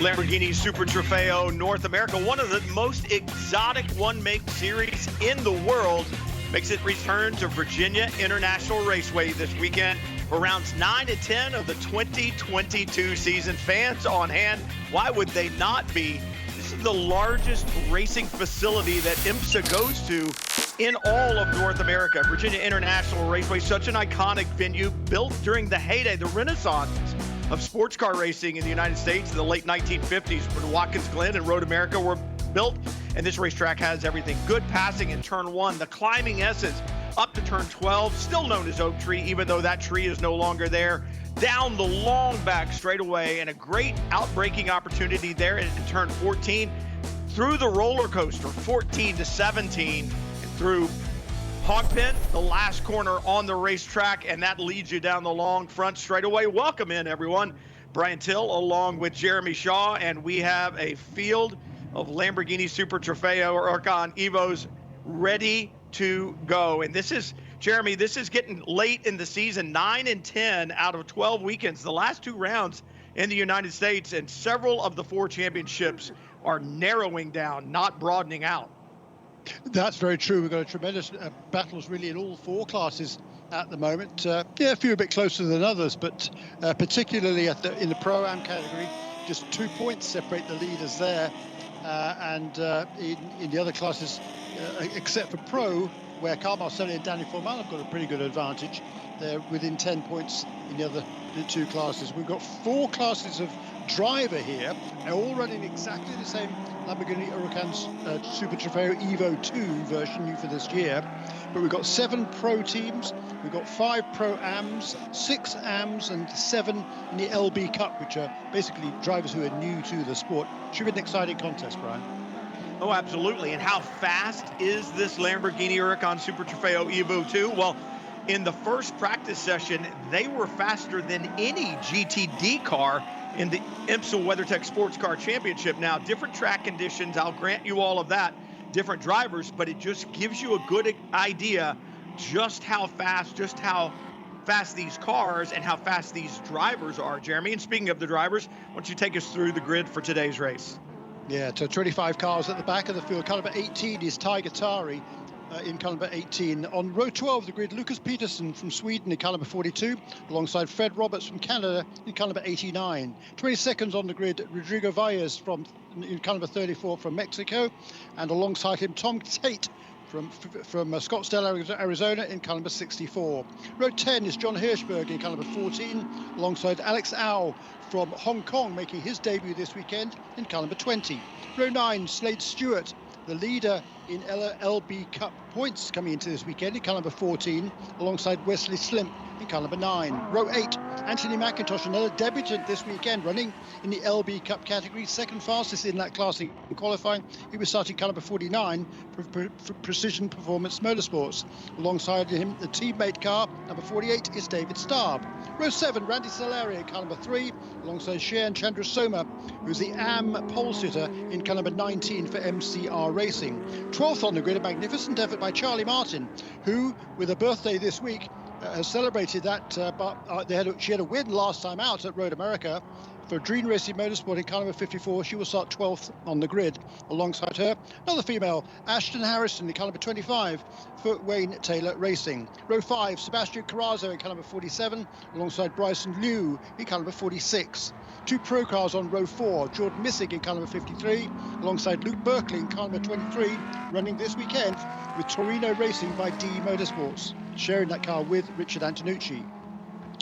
Lamborghini Super Trofeo North America, one of the most exotic one-make series in the world, makes its return to Virginia International Raceway this weekend for rounds 9 and 10 of the 2022 season. Fans on hand, why would they not be? This is the largest racing facility that IMSA goes to in all of North America. Virginia International Raceway, such an iconic venue, built during the heyday, the Renaissance of sports car racing in the United States in the late 1950s, when Watkins Glen and Road America were built. And this racetrack has everything. Good passing in turn 1, the climbing essence up to turn 12, still known as Oak Tree, even though that tree is no longer there. Down the long back straightaway, and a great outbreaking opportunity there in turn 14, through the roller coaster 14 to 17, and through Hogpen, the last corner on the racetrack, and that leads you down the long front straightaway. Welcome in, everyone. Brian Till along with Jeremy Shaw, and we have a field of Lamborghini Super Trofeo Huracan Evos ready to go. And this is, Jeremy, this is getting late in the season, 9 and 10 out of 12 weekends, the last 2 rounds in the United States, and several of the 4 championships are narrowing down, not broadening out. That's very true. We've got a tremendous battles really in all 4 classes at the moment. Yeah, a few a bit closer than others, but particularly in the Pro-Am category, just 2 points separate the leaders there. And in the other classes, except for Pro, where Carl Marcelli and Danny Formal have got a pretty good advantage, they're within 10 points in the other 2 classes. We've got 4 classes of driver here, they're all running exactly the same Lamborghini Huracan Super Trofeo Evo 2 version new for this year. But we've got 7 pro teams, we've got 5 pro-ams, 6 ams, and 7 in the LB Cup, which are basically drivers who are new to the sport. Should be an exciting contest, Brian. Oh, absolutely. And how fast is this Lamborghini Huracan Super Trofeo Evo 2? Well, in the first practice session, they were faster than any GTD car in the IMSA WeatherTech Sports Car Championship. Now, different track conditions, I'll grant you all of that, different drivers, but it just gives you a good idea just how fast these cars and how fast these drivers are, Jeremy. And speaking of the drivers, why don't you take us through the grid for today's race? Yeah, so 25 cars at the back of the field. Car number 18 is Tiger Tari. In car number 18. On row 12 of the grid, Lucas Peterson from Sweden in car number 42, alongside Fred Roberts from Canada in car number 89. 22nd on the grid, Rodrigo Valles in car number 34 from Mexico, and alongside him, Tom Tate from Scottsdale, Arizona in car number 64. Row 10 is John Hirschberg in car number 14, alongside Alex Au from Hong Kong, making his debut this weekend in car number 20. Row 9, Slade Stewart, the leader in LB Cup points coming into this weekend in car number 14, alongside Wesley Slimp in car number 9. Row 8, Anthony McIntosh, another debutant this weekend, running in the LB Cup category, second fastest in that class in qualifying. He was starting car number 49 for Precision Performance Motorsports. Alongside him, the teammate car, number 48, is David Starb. Row 7, Randy Salaria in car number 3, alongside Shayan Chandra Soma, who's the AM pole sitter in car number 19 for MCR Racing. 12th on the grid, a magnificent effort by Charlie Martin, who, with a birthday this week, has celebrated that, she had a win last time out at Road America for Dream Racing Motorsport in car number 54. She will start 12th on the grid. Alongside her, another female, Ashton Harrison in car number 25 for Wayne Taylor Racing. Row 5, Sebastian Carrazzo in car number 47, alongside Bryson Liu in car number 46. 2 pro cars on row 4, Jordan Missig in car number 53, alongside Luke Berkeley in car number 23, running this weekend with Torino Racing by D Motorsports, sharing that car with Richard Antonucci.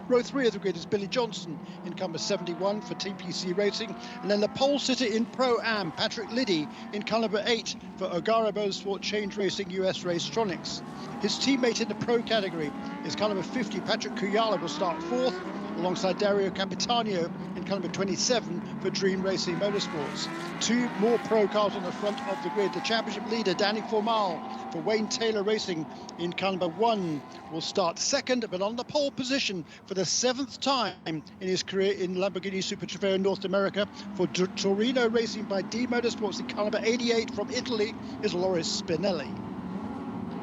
Row 3 of the grid is Billy Johnson in car number 71 for TPC Racing, and then the pole sitter in Pro-Am, Patrick Liddy in car number 8 for Ogara Motorsport Change Racing US Racetronics. His teammate in the pro category is car number 50, Patrick Kuyala, will start 4th, alongside Dario Capitano in car number 27 for Dream Racing Motorsports. Two more pro cars on the front of the grid. The championship leader, Danny Formal, for Wayne Taylor Racing in car number 1 will start second, but on the pole position for the 7th time in his career in Lamborghini Super Trofeo North America for Torino Racing by D Motorsports in car number 88 from Italy is Loris Spinelli.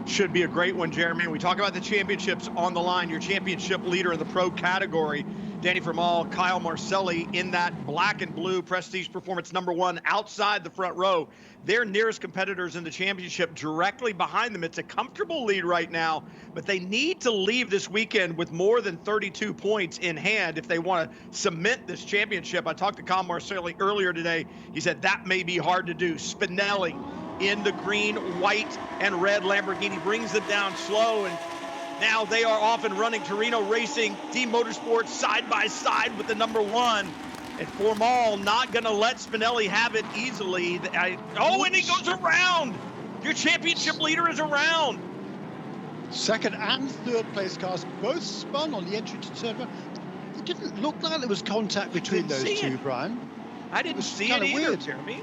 Should be a great one, Jeremy. We talk about the championships on the line. Your championship leader in the pro category, Danny Formal, Kyle Marcelli in that black and blue Prestige Performance #1 outside the front row. Their nearest competitors in the championship directly behind them. It's a comfortable lead right now, but they need to leave this weekend with more than 32 points in hand if they want to cement this championship. I talked to Kyle Marcelli earlier today. He said that may be hard to do. Spinelli in the green, white, and red Lamborghini brings them down slow, and now they are off and running. Torino Racing, D Motorsports side by side with the #1. And Formal not going to let Spinelli have it easily. And he goes around. Your championship leader is around. Second and third place cars both spun on the entry to turn 1. It didn't look like there was contact between those two, Brian. I didn't see it either, weird. Jeremy.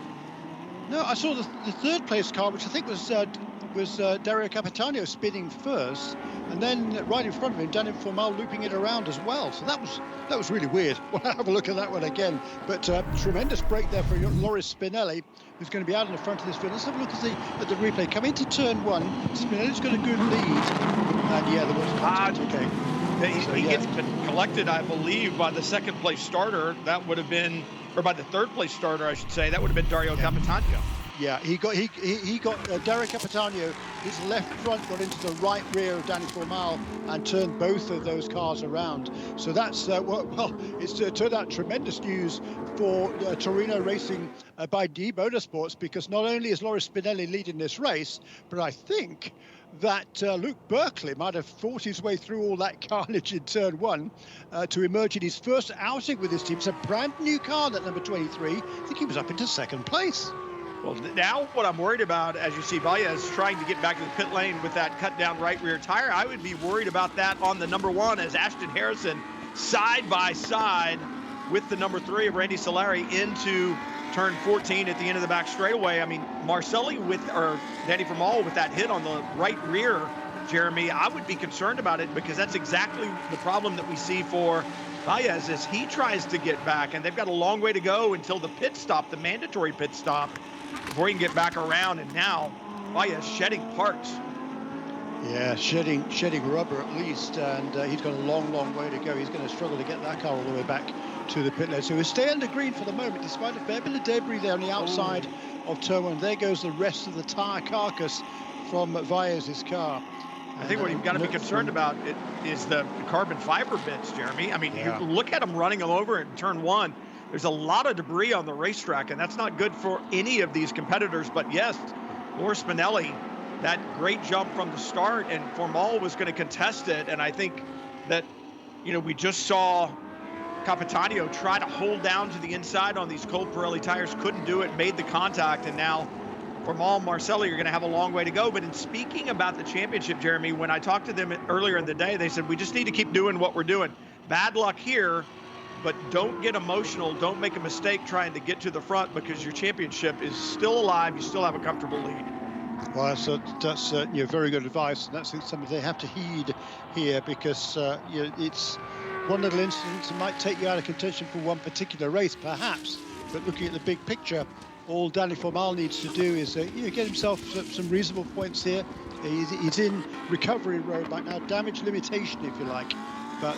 No, I saw the third place car, which I think was Dario Capitano spinning first, and then right in front of him, Danny Formal looping it around as well. So that was really weird. We'll have a look at that one again. But tremendous break there for Loris Spinelli, who's going to be out in the front of this field. Let's have a look at the replay. Coming into turn 1, Spinelli's got a good lead, and yeah, there was contact. Okay. He gets collected, I believe, by the second place starter. That would have been, or by the third place starter, I should say. That would have been Dario Capitano. Yeah, he got Dario Capitano. His left front got into the right rear of Danny Formal and turned both of those cars around. So that's it's turned out tremendous news for Torino Racing by D Motorsports, because not only is Loris Spinelli leading this race, but I think that Luke Berkeley might have fought his way through all that carnage in turn 1 to emerge in his first outing with his team. It's a brand new car, that number 23. I think he was up into second place. Well, now what I'm worried about, as you see Valles trying to get back to the pit lane with that cut down right rear tire, I would be worried about that on the #1 as Ashton Harrison side by side with the #3 of Randy Solari into turn 14 at the end of the back straightaway. I mean, Marcelli Danny Formal with that hit on the right rear, Jeremy, I would be concerned about it, because that's exactly the problem that we see for Valles as he tries to get back, and they've got a long way to go until the pit stop, the mandatory pit stop, before he can get back around. And now Valles shedding parts. Yeah, shedding rubber at least, and he's got a long way to go. He's going to struggle to get that car all the way back to the pit lane. So he'll stay under green for the moment, despite a fair bit of debris there on the outside of turn 1. There goes the rest of the tire carcass from Valles' car. I think what you've got to be concerned about is the carbon fiber bits, Jeremy. I mean, you look at them running them over in turn 1. There's a lot of debris on the racetrack, and that's not good for any of these competitors. But yes, Loris Spinelli, that great jump from the start, and Formal was going to contest it. And I think that, we just saw Capitano try to hold down to the inside on these cold Pirelli tires, couldn't do it, made the contact, and now Formal, Marcelli are going to have a long way to go. But in speaking about the championship, Jeremy, when I talked to them earlier in the day, they said, we just need to keep doing what we're doing. Bad luck here, but don't get emotional. Don't make a mistake trying to get to the front, because your championship is still alive. You still have a comfortable lead. Well, that's very good advice, and that's something they have to heed here, because it's one little incident that might take you out of contention for one particular race, perhaps. But looking at the big picture, all Danny Formal needs to do is get himself some reasonable points here. He's in recovery mode right now, damage limitation, if you like. But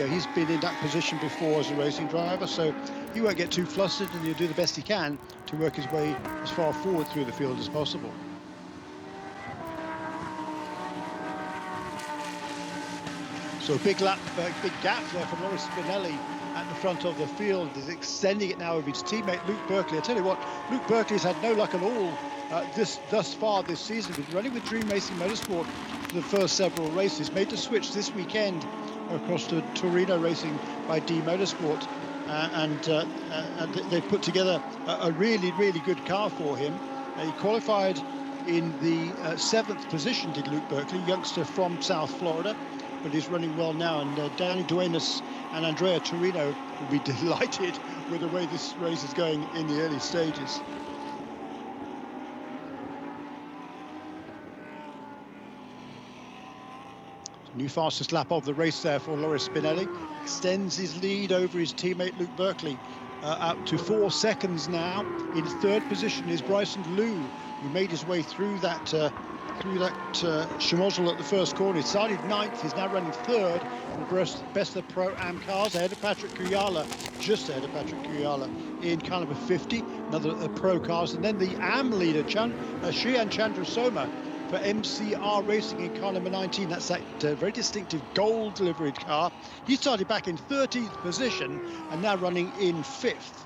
he's been in that position before as a racing driver, so he won't get too flustered, and he'll do the best he can to work his way as far forward through the field as possible. So a big gap there from Loris Spinelli at the front of the field. He's extending it now with his teammate Luke Berkeley. I tell you what, Luke Berkeley's had no luck at all thus far this season. He's running with Dream Racing Motorsport for the first several races. Made the switch this weekend across to Torino Racing by D Motorsport, and they put together a really good car for him. He qualified in the 7th position, did Luke Berkeley, youngster from South Florida. but he's running well now. And Danny Duenas and Andrea Torino will be delighted with the way this race is going in the early stages. New fastest lap of the race there for Loris Spinelli. Extends his lead over his teammate Luke Berkeley up to 4 seconds now. In third position is Bryson Liu, who made his way through that schmozzle at the first corner. He started ninth, he's now running third in the best of the Pro-Am cars, ahead of Patrick Kuyala, just ahead of Patrick Kuyala in car number 50, another Pro cars. And then the AM leader, Shriyan Chandrasoma, for MCR Racing in car number 19. That's that very distinctive gold liveried car. He started back in 13th position and now running in 5th.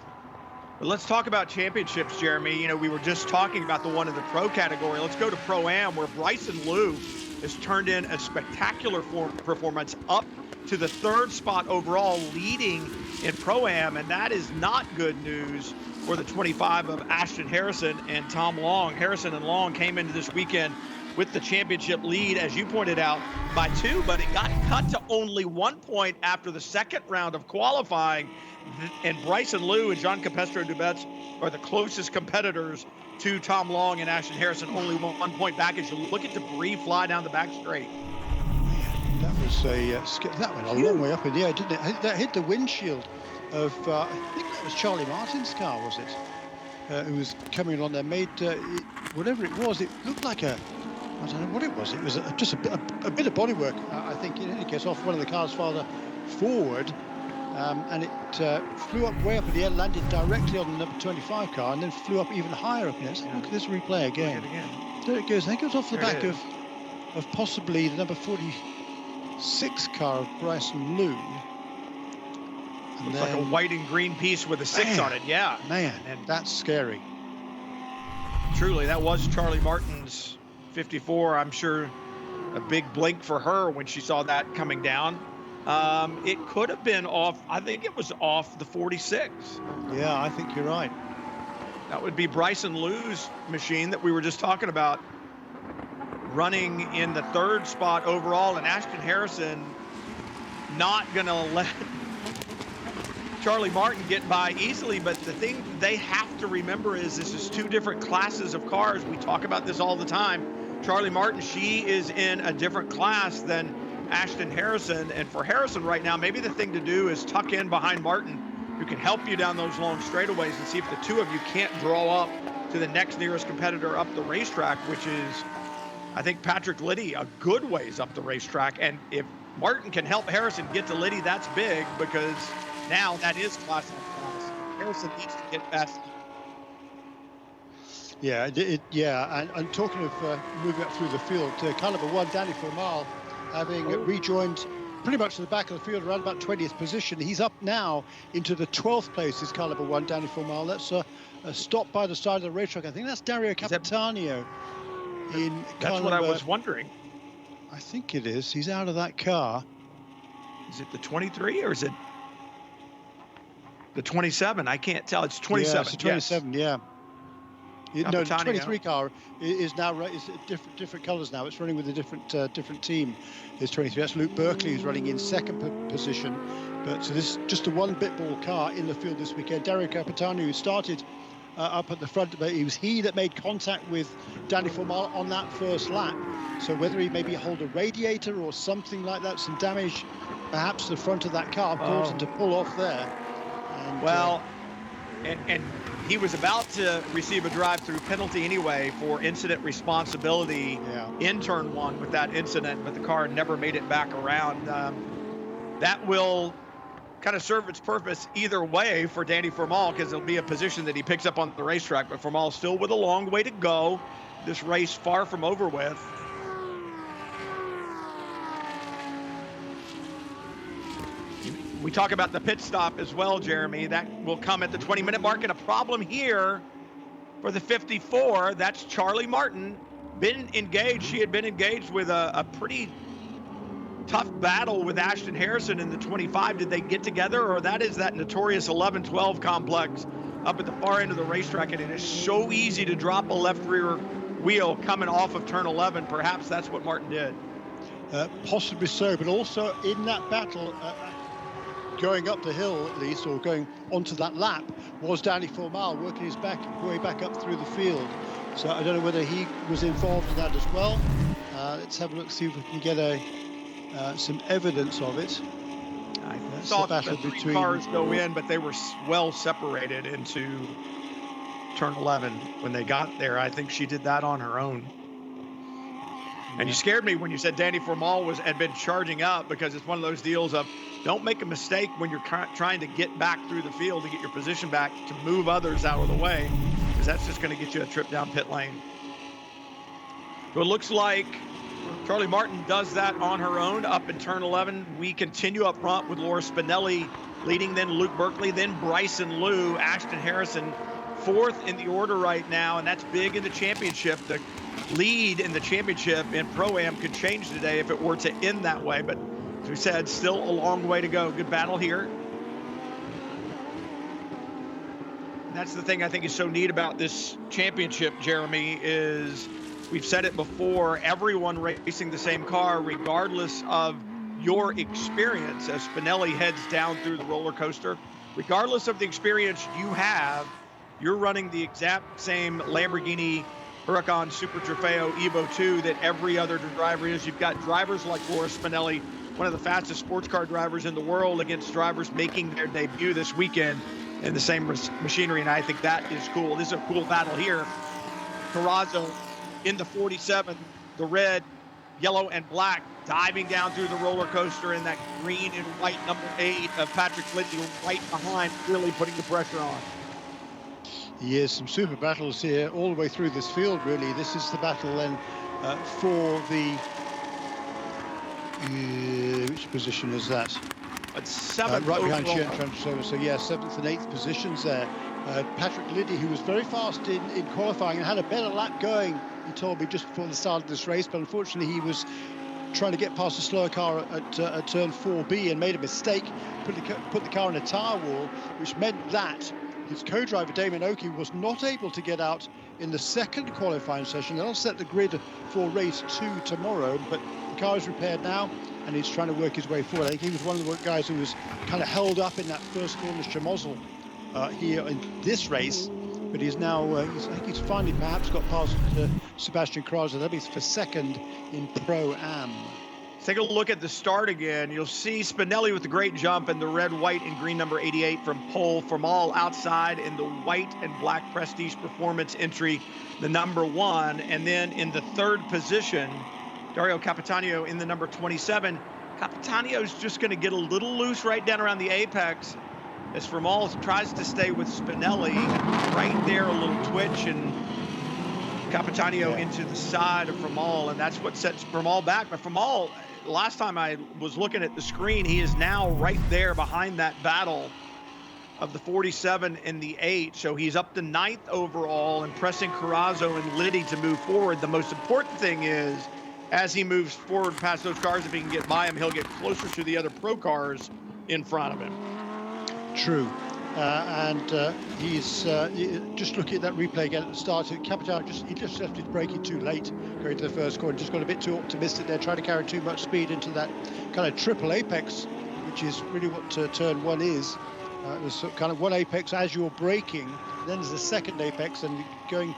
But let's talk about championships, Jeremy. You know, we were just talking about the one in the Pro category. Let's go to Pro-Am, where Bryson Liu has turned in a spectacular performance up to the 3rd spot overall, leading in Pro-Am, and that is not good news for the 25 of Ashton Harrison and Tom Long. Harrison and Long came into this weekend with the championship lead, as you pointed out, by 2, but it got cut to only 1 point after the second round of qualifying. And Bryson Liu and John Capestro-Dubets are the closest competitors to Tom Long and Ashton Harrison, only 1 point back as you look at debris fly down the back straight. That was that went a long way up in the air, didn't it? That hit the windshield of, I think that was Charlie Martin's car, was it? Who was coming along there, made, whatever it was, it looked like I don't know what it was. It was just a bit of bodywork, I think, in any case, off one of the cars farther forward. And it flew up way up in the air, landed directly on the number 25 car, and then flew up even higher up in there. So look at this replay again. There it goes. I think it goes off the back of possibly the number 46 car of Bryson Liu. Looks like a white and green piece with a 6 on it. Yeah. Man, and that's scary. Truly, that was Charlie Martin's 54. I'm sure a big blink for her when she saw that coming down. It could have been off, I think it was off the 46. Yeah, I think you're right. That would be Bryson Liu's machine that we were just talking about, running in the 3rd spot overall, and Ashton Harrison not going to let Charlie Martin get by easily. But the thing they have to remember is this is 2 different classes of cars. We talk about this all the time. Charlie Martin, she is in a different class than Ashton Harrison, and for Harrison right now, maybe the thing to do is tuck in behind Martin, who can help you down those long straightaways, and see if the 2 of you can't draw up to the next nearest competitor up the racetrack, which is, I think, Patrick Liddy, a good ways up the racetrack. And if Martin can help Harrison get to Liddy, that's big, because now that is class on class. Harrison needs to get past. Yeah, and talking of moving up through the field, car number 1, Danny Formal, having rejoined pretty much to the back of the field, around about 20th position. He's up now into the 12th place, is car number 1, Danny Formal. That's a stop by the side of the racetrack. I think that's Dario Capitanio. That's what I was wondering. I think it is. He's out of that car. Is it the 23 or is it the 27? I can't tell. It's 27. Yeah, it's the 27, yes. Yeah. No, the 23 car is now is different colours now. It's running with a different team. It's 23. That's Luke Berkeley, who's running in 2nd position. But so this is just a 1-bit ball car in the field this weekend. Dario Capitano, who started up at the front, but it was he that made contact with Danny Formal on that first lap. So whether he maybe hold a radiator or something like that, some damage, perhaps the front of that car caused him to pull off there. And, well, and he was about to receive a drive-through penalty anyway for incident responsibility in turn 1 with that incident, but the car never made it back around. That will kind of serve its purpose either way for Danny Formal, because it'll be a position that he picks up on the racetrack. But Formal still with a long way to go. This race far from over with. We talk about the pit stop as well, Jeremy. That will come at the 20-minute mark, and a problem here for the 54. That's Charlie Martin. Been engaged. She had been engaged with a pretty tough battle with Ashton Harrison in the 25. Did they get together, or that is that notorious 11-12 complex up at the far end of the racetrack, and it is so easy to drop a left rear wheel coming off of turn 11. Perhaps that's what Martin did. Possibly so, but also in that battle, going up the hill at least, or going onto that lap, was Danny Formal working his way back up through the field. So I don't know whether he was involved in that as well. Let's have a look, see if we can get some evidence of it. I saw the three cars go in, but they were well separated into turn 11 when they got there. I think she did that on her own. And you scared me when you said Danny Formal had been charging up, because it's one of those deals of don't make a mistake when you're trying to get back through the field to get your position back to move others out of the way, because that's just going to get you a trip down pit lane. So it looks like Charlie Martin does that on her own up in turn 11. We continue up front with Laura Spinelli leading, then Luke Berkeley, then Bryson Liu, Ashton Harrison fourth in the order right now, and that's big in the championship. The lead in the championship in Pro-Am could change today if it were to end that way, but as we said, still a long way to go. Good battle here. And that's the thing I think is so neat about this championship, Jeremy, is we've said it before, everyone racing the same car, regardless of your experience, as Spinelli heads down through the roller coaster, regardless of the experience you have, you're running the exact same Lamborghini Huracan Super Trofeo Evo 2 that every other driver is. You've got drivers like Laura Spinelli, one of the fastest sports car drivers in the world, against drivers making their debut this weekend in the same machinery, and I think that is cool. This is a cool battle here. Carrazzo in the 47, the red, yellow, and black, diving down through the roller coaster in that green and white number 8 of Patrick Lindsay right behind, really putting the pressure on. Yes, some super battles here all the way through this field, really. This is the battle then for the... which position is that? It's seventh right behind overall. Trofeo. So yeah, 7th and 8th positions there. Patrick Liddy, who was very fast in qualifying and had a better lap going, he told me just before the start of this race, but unfortunately he was trying to get past a slower car at turn 4B and made a mistake, put the car in a tyre wall, which meant that his co-driver Damon Oakey was not able to get out in the second qualifying session. They'll set the grid for race 2 tomorrow, but the car is repaired now and he's trying to work his way forward. I think he was one of the guys who was kind of held up in that first Cornish Chamozzle here in this race, but he's now, I think he's finally perhaps got past Sebastian Carrazzo. That'll be for second in Pro-Am. Take a look at the start again. You'll see Spinelli with the great jump in the red, white, and green number 88 from pole. Formal outside in the white and black Prestige Performance entry, the number 1. And then in the third position, Dario Capitano in the number 27. Capitano's just going to get a little loose right down around the apex as Formal tries to stay with Spinelli. Right there, a little twitch, and Capitano into the side of Formal, and that's what sets Formal back. But Formal, last time I was looking at the screen, he is now right there behind that battle of the 47 and the 8. So he's up to 9th overall and pressing Carrazzo and Liddy to move forward. The most important thing is, as he moves forward past those cars, if he can get by him, he'll get closer to the other pro cars in front of him. True. He's just looking at that replay again at the start. Capitano just left his braking too late going to the first corner. Just got a bit too optimistic there, trying to carry too much speed into that kind of triple apex, which is really what turn 1 is. There's kind of one apex as you're braking, then there's a second apex, and going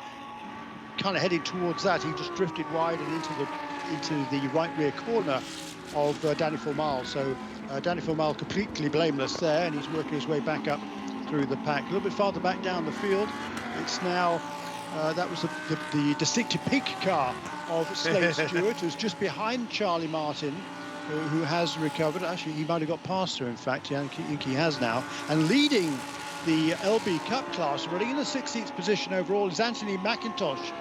kind of heading towards that, he just drifted wide and into the right rear corner of Danny Formal. So Danny Formal completely blameless there, and he's working his way back up through the pack. A little bit farther back down the field, it's now that was the distinctive pink car of Slade Stewart, who's just behind Charlie Martin, who has recovered. Actually, he might have got past her, in fact. I think he has now. And leading the LB Cup class, running in the 16th position overall, is Anthony McIntosh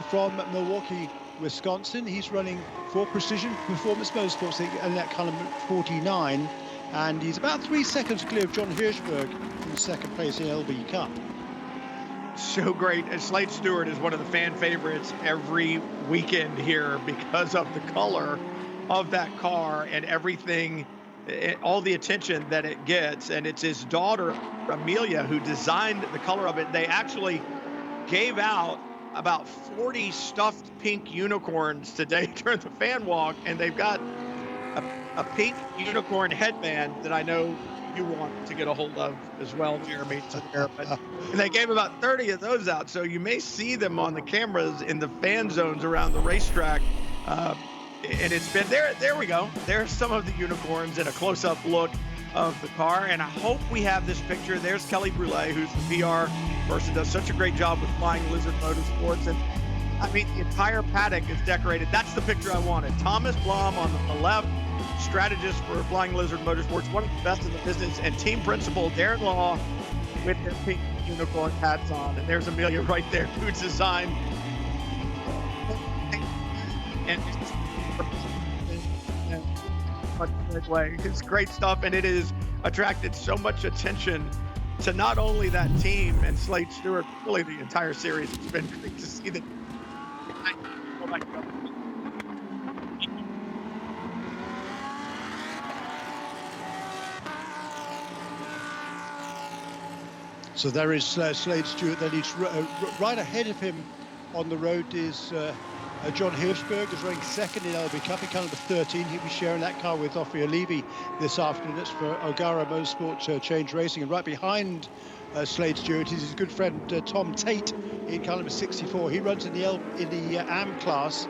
from Milwaukee, Wisconsin. He's running for Precision Performance Motorsports in that column 49, and he's about 3 seconds clear of John Hirschberg in second place in LB Cup. So great. And Slade Stewart is one of the fan favorites every weekend here because of the color of that car and everything, all the attention that it gets. And it's his daughter, Amelia, who designed the color of it. They actually gave out about 40 stuffed pink unicorns today during the fan walk, and they've got a pink unicorn headband that I know you want to get a hold of as well, Jeremy. And they gave about 30 of those out, so you may see them on the cameras in the fan zones around the racetrack. And it's been there. There we go. There's some of the unicorns in a close-up look of the car, and I hope we have this picture. There's Kelly Brule, who's the PR person, does such a great job with Flying Lizard Motorsports, and I mean the entire paddock is decorated. That's the picture I wanted. Thomas Blom on the left, strategist for Flying Lizard Motorsports, one of the best in the business, and team principal Darren Law with their pink unicorn hats on, and there's Amelia right there, who designed and way. It's great stuff, and it has attracted so much attention to not only that team and Slade Stewart, really the entire series. It's been great to see that. Oh my God. So there is Slade Stewart. Then he's right ahead of him on the road is John Hirschberg, is running second in LB Cup in car number 13. He'll be sharing that car with Ophir Levy this afternoon. That's for O'Gara Motorsport Change Racing. And right behind Slade Stewart is his good friend Tom Tate in car number 64. He runs in the AM class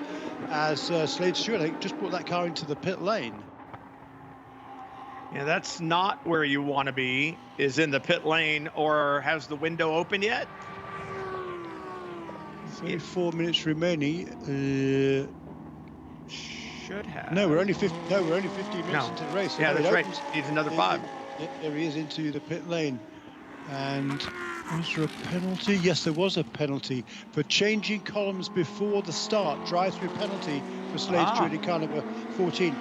as Slade Stewart. I think just brought that car into the pit lane. Yeah, that's not where you want to be, is in the pit lane, or has the window open yet? 4 minutes remaining. Should have. No, we're only 15 minutes into the race. Yeah, that's right. Needs another 5. There he is into the pit lane. And was there a penalty? Yes, there was a penalty for changing columns before the start. Drive-through penalty for Slade Stewart in car number 14.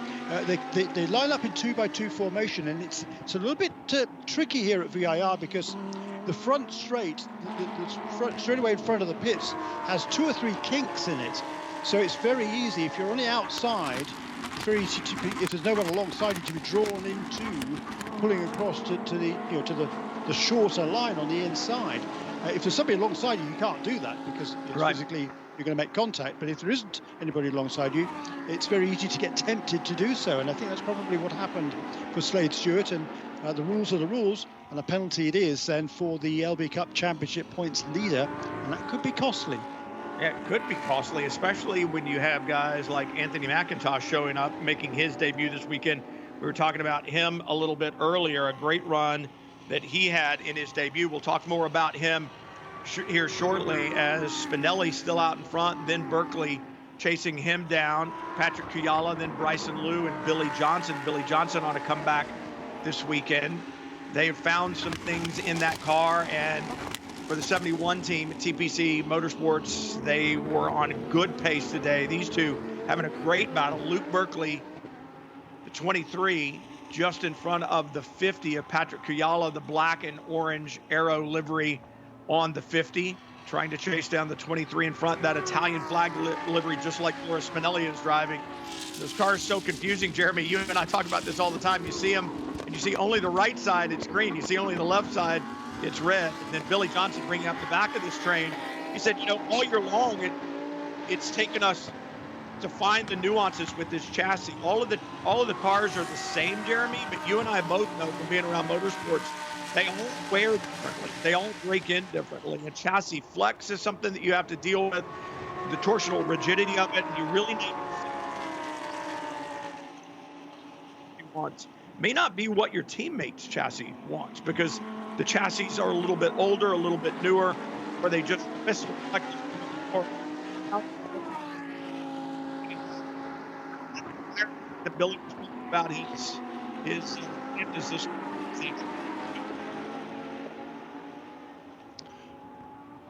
They line up in 2x2 formation, and it's a little bit tricky here at VIR because the front straight, the front straightaway in front of the pits, has 2 or 3 kinks in it. So it's very easy if you're on the outside. It's very easy to be, if there's no one alongside you, to be drawn into pulling across to the shorter line on the inside. If there's somebody alongside you, you can't do that because physically you're going to make contact. But if there isn't anybody alongside you, it's very easy to get tempted to do so. And I think that's probably what happened for Slade Stewart. And the rules are the rules, and a penalty it is then for the LB Cup Championship points leader, and that could be costly. Yeah, it could be costly, especially when you have guys like Anthony McIntosh showing up, making his debut this weekend. We were talking about him a little bit earlier, a great run that he had in his debut. We'll talk more about him here shortly, as Spinelli still out in front, then Berkeley chasing him down, Patrick Kuyala, then Bryson Liu and Billy Johnson. Billy Johnson on a comeback this weekend. They have found some things in that car, and for the 71 team at TPC Motorsports, they were on a good pace today. These two having a great battle. Luke Berkeley, the 23, just in front of the 50 of Patrick Kuyala, the black and orange Aero livery on the 50, trying to chase down the 23 in front, that Italian flag livery, just like Laura Spinelli is driving. This car is so confusing, Jeremy. You and I talk about this all the time. You see them, and you see only the right side, it's green. You see only the left side, it's red. And then Billy Johnson bringing up the back of this train. He said, all year long, it's taken us to find the nuances with this chassis. All of the cars are the same, Jeremy, but you and I both know from being around motorsports, they all wear differently. They all break in differently. And chassis flex is something that you have to deal with, the torsional rigidity of it, and you really need may not be what your teammate's chassis wants, because the chassis are a little bit older, a little bit newer, or they just miss or the Billy was talking about his emphasis.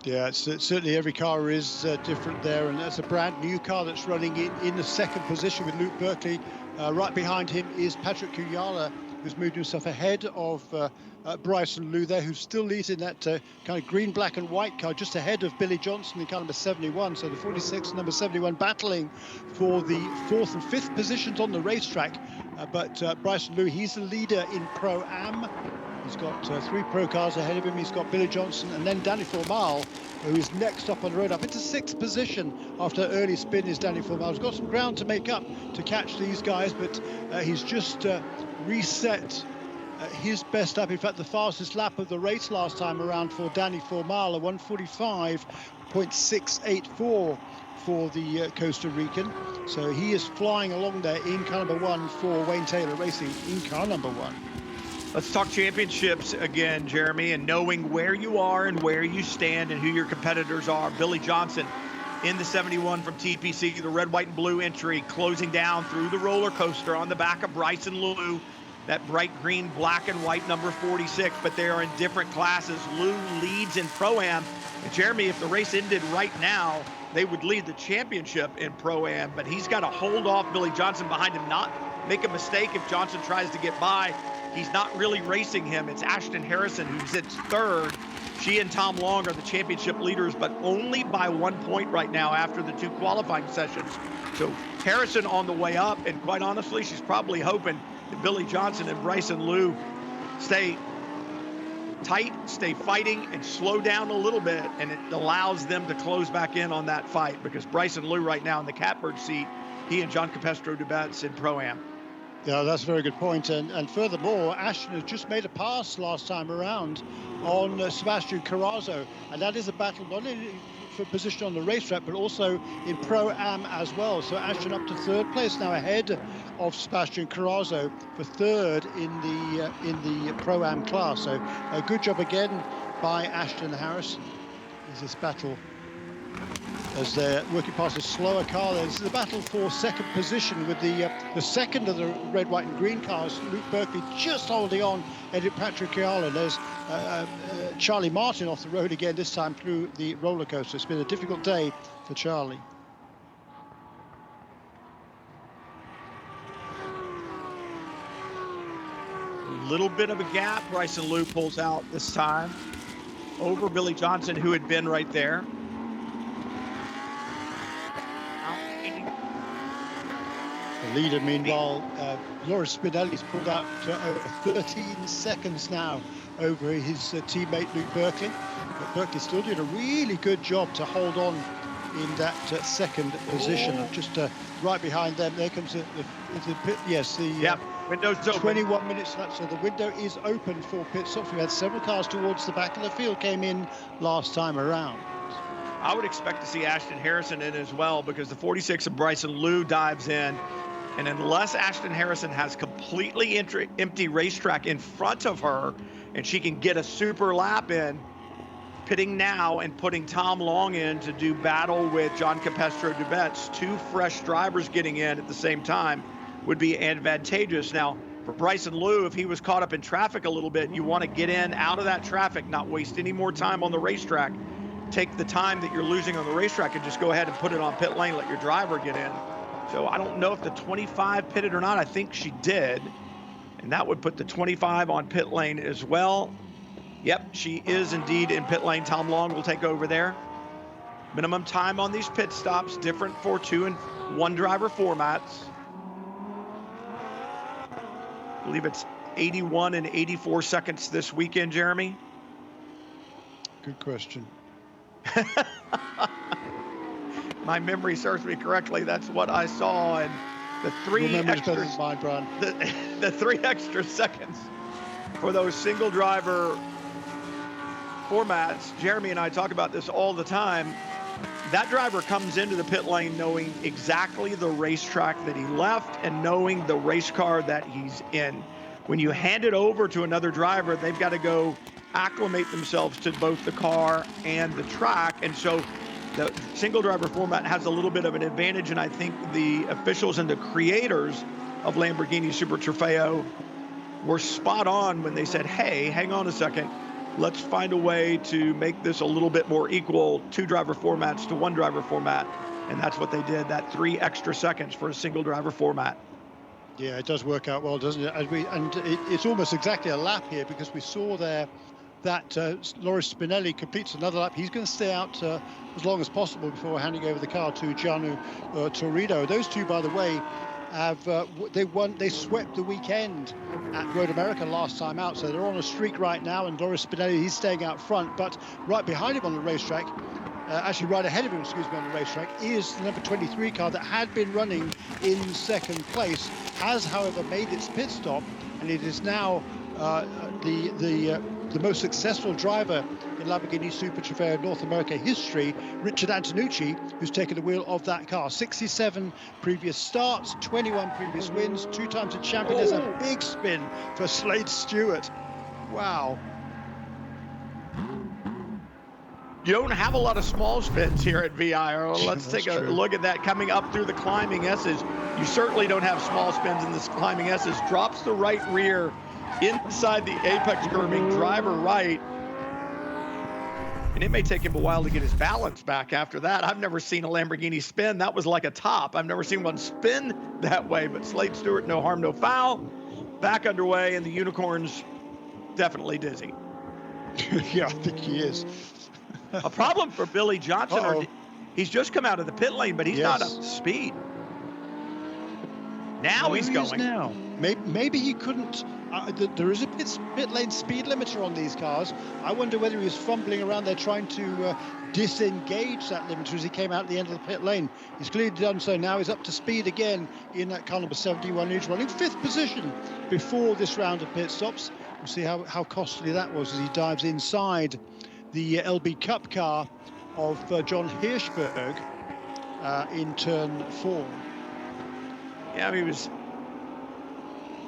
Yeah, certainly every car is different there, and that's a brand new car that's running in the second position with Luke Berkeley. Right behind him is Patrick Kuyala, who's moved himself ahead of Bryson Liu there, who still leads in that kind of green, black and white car, just ahead of Billy Johnson in car number 71. So the 46 and number 71 battling for the 4th and 5th positions on the racetrack. But Bryson Liu, he's the leader in Pro-Am. He's got 3 pro cars ahead of him. He's got Billy Johnson and then Danny Formal, who is next up on the road. Up into 6th position after early spin is Danny Formal. He's got some ground to make up to catch these guys, but he's just reset his best lap. In fact, the fastest lap of the race last time around for Danny Formal, a 1:45.684 for the Costa Rican. So he is flying along there in car number 1 for Wayne Taylor Racing in car number 1. Let's talk championships again, Jeremy, and knowing where you are and where you stand and who your competitors are. Billy Johnson in the 71 from TPC, the red, white, and blue entry, closing down through the roller coaster on the back of Bryson Liu, that bright green, black, and white number 46, but they are in different classes. Liu leads in Pro-Am. And Jeremy, if the race ended right now, they would lead the championship in Pro-Am, but he's got to hold off Billy Johnson behind him, not make a mistake if Johnson tries to get by. He's not really racing him. It's Ashton Harrison who sits 3rd. She and Tom Long are the championship leaders, but only by 1 point right now after the 2 qualifying sessions. So Harrison on the way up, and quite honestly, she's probably hoping that Billy Johnson and Bryson Liu stay tight, stay fighting, and slow down a little bit, and it allows them to close back in on that fight, because Bryson Liu right now in the catbird seat, he and John Capestro Dubats in Pro-Am. Yeah, that's a very good point. And furthermore, Ashton has just made a pass last time around on Sebastian Carrazzo, and that is a battle not only for position on the racetrack, but also in Pro-Am as well. So Ashton up to 3rd place now, ahead of Sebastian Carrazzo for 3rd in the Pro-Am class. So a good job again by Ashton Harrison. Is this battle as they're working past a slower car. There's the battle for 2nd position with the second of the red, white, and green cars. Luke Berkeley just holding on. Edit Patrick-Ciala. There's Charlie Martin off the road again, this time through the roller coaster. It's been a difficult day for Charlie. A little bit of a gap. Bryson Liu pulls out this time over Billy Johnson, who had been right there. The leader, meanwhile, Loris Spinelli's pulled out over 13 seconds now over his teammate Luke Berkeley. But Berkeley's still doing a really good job to hold on in that 2nd position. Just right behind them, there comes the pit. Yes, the window's open. 21 minutes left, so the window is open for pit stops. We had several cars towards the back of the field came in last time around. I would expect to see Ashton Harrison in as well, because the 46 of Bryson Liu dives in. And unless Ashton Harrison has completely empty racetrack in front of her and she can get a super lap in, pitting now and putting Tom Long in to do battle with John Capestro Dubats, 2 fresh drivers getting in at the same time would be advantageous. Now, for Bryson Liu, if he was caught up in traffic a little bit, you want to get in out of that traffic, not waste any more time on the racetrack. Take the time that you're losing on the racetrack and just go ahead and put it on pit lane, let your driver get in. So I don't know if the 25 pitted or not. I think she did. And that would put the 25 on pit lane as well. Yep, she is indeed in pit lane. Tom Long will take over there. Minimum time on these pit stops, different for 2 and 1 driver formats. I believe it's 81 and 84 seconds this weekend, Jeremy. Good question. My memory serves me correctly. That's what I saw, and the 3 extra, the 3 extra seconds for those single driver formats. Jeremy and I talk about this all the time. That driver comes into the pit lane knowing exactly the racetrack that he left and knowing the race car that he's in. When you hand it over to another driver, they've got to go acclimate themselves to both the car and the track, and so the single driver format has a little bit of an advantage, and I think the officials and the creators of Lamborghini Super Trofeo were spot on when they said, hey, hang on a second, let's find a way to make this a little bit more equal, 2 driver formats to 1 driver format, and that's what they did, that 3 extra seconds for a single driver format. Yeah, it does work out well, doesn't it? And it's almost exactly a lap here, because we saw there that Loris Spinelli completes another lap. He's going to stay out as long as possible before handing over the car to Gianlu Torrido. Those two, by the way, they swept the weekend at Road America last time out, so they're on a streak right now. And Loris Spinelli, he's staying out front, but right behind him on the racetrack, actually right ahead of him, on the racetrack, is the number 23 car that had been running in second place, has, however, made its pit stop, and it is now the most successful driver in Lamborghini Super Trofeo North America history, Richard Antonucci, who's taken the wheel of that car. 67 previous starts, 21 previous wins, 2 times a champion. There's a big spin for Slade Stewart. Wow. You don't have a lot of small spins here at VI. Let's take a look at that coming up through the climbing S's. You certainly don't have small spins in this climbing S's. Drops the right rear inside the apex curving, driver right. And it may take him a while to get his balance back after that. I've never seen a Lamborghini spin. That was like a top. I've never seen one spin that way, but Slade Stewart, no harm, no foul. Back underway, and the Unicorn's definitely dizzy. Yeah, I think he is. A problem for Billy Johnson. He's just come out of the pit lane, but he's not up to speed. Now he's going. Now. Maybe he couldn't. There is a pit lane speed limiter on these cars. I wonder whether he was fumbling around there trying to disengage that limiter as he came out at the end of the pit lane. He's clearly done so now. He's up to speed again in that car number 71. He's running 5th position before this round of pit stops. We'll see how costly that was as he dives inside the LB Cup car of John Hirschberg in turn 4. Yeah, I mean, it was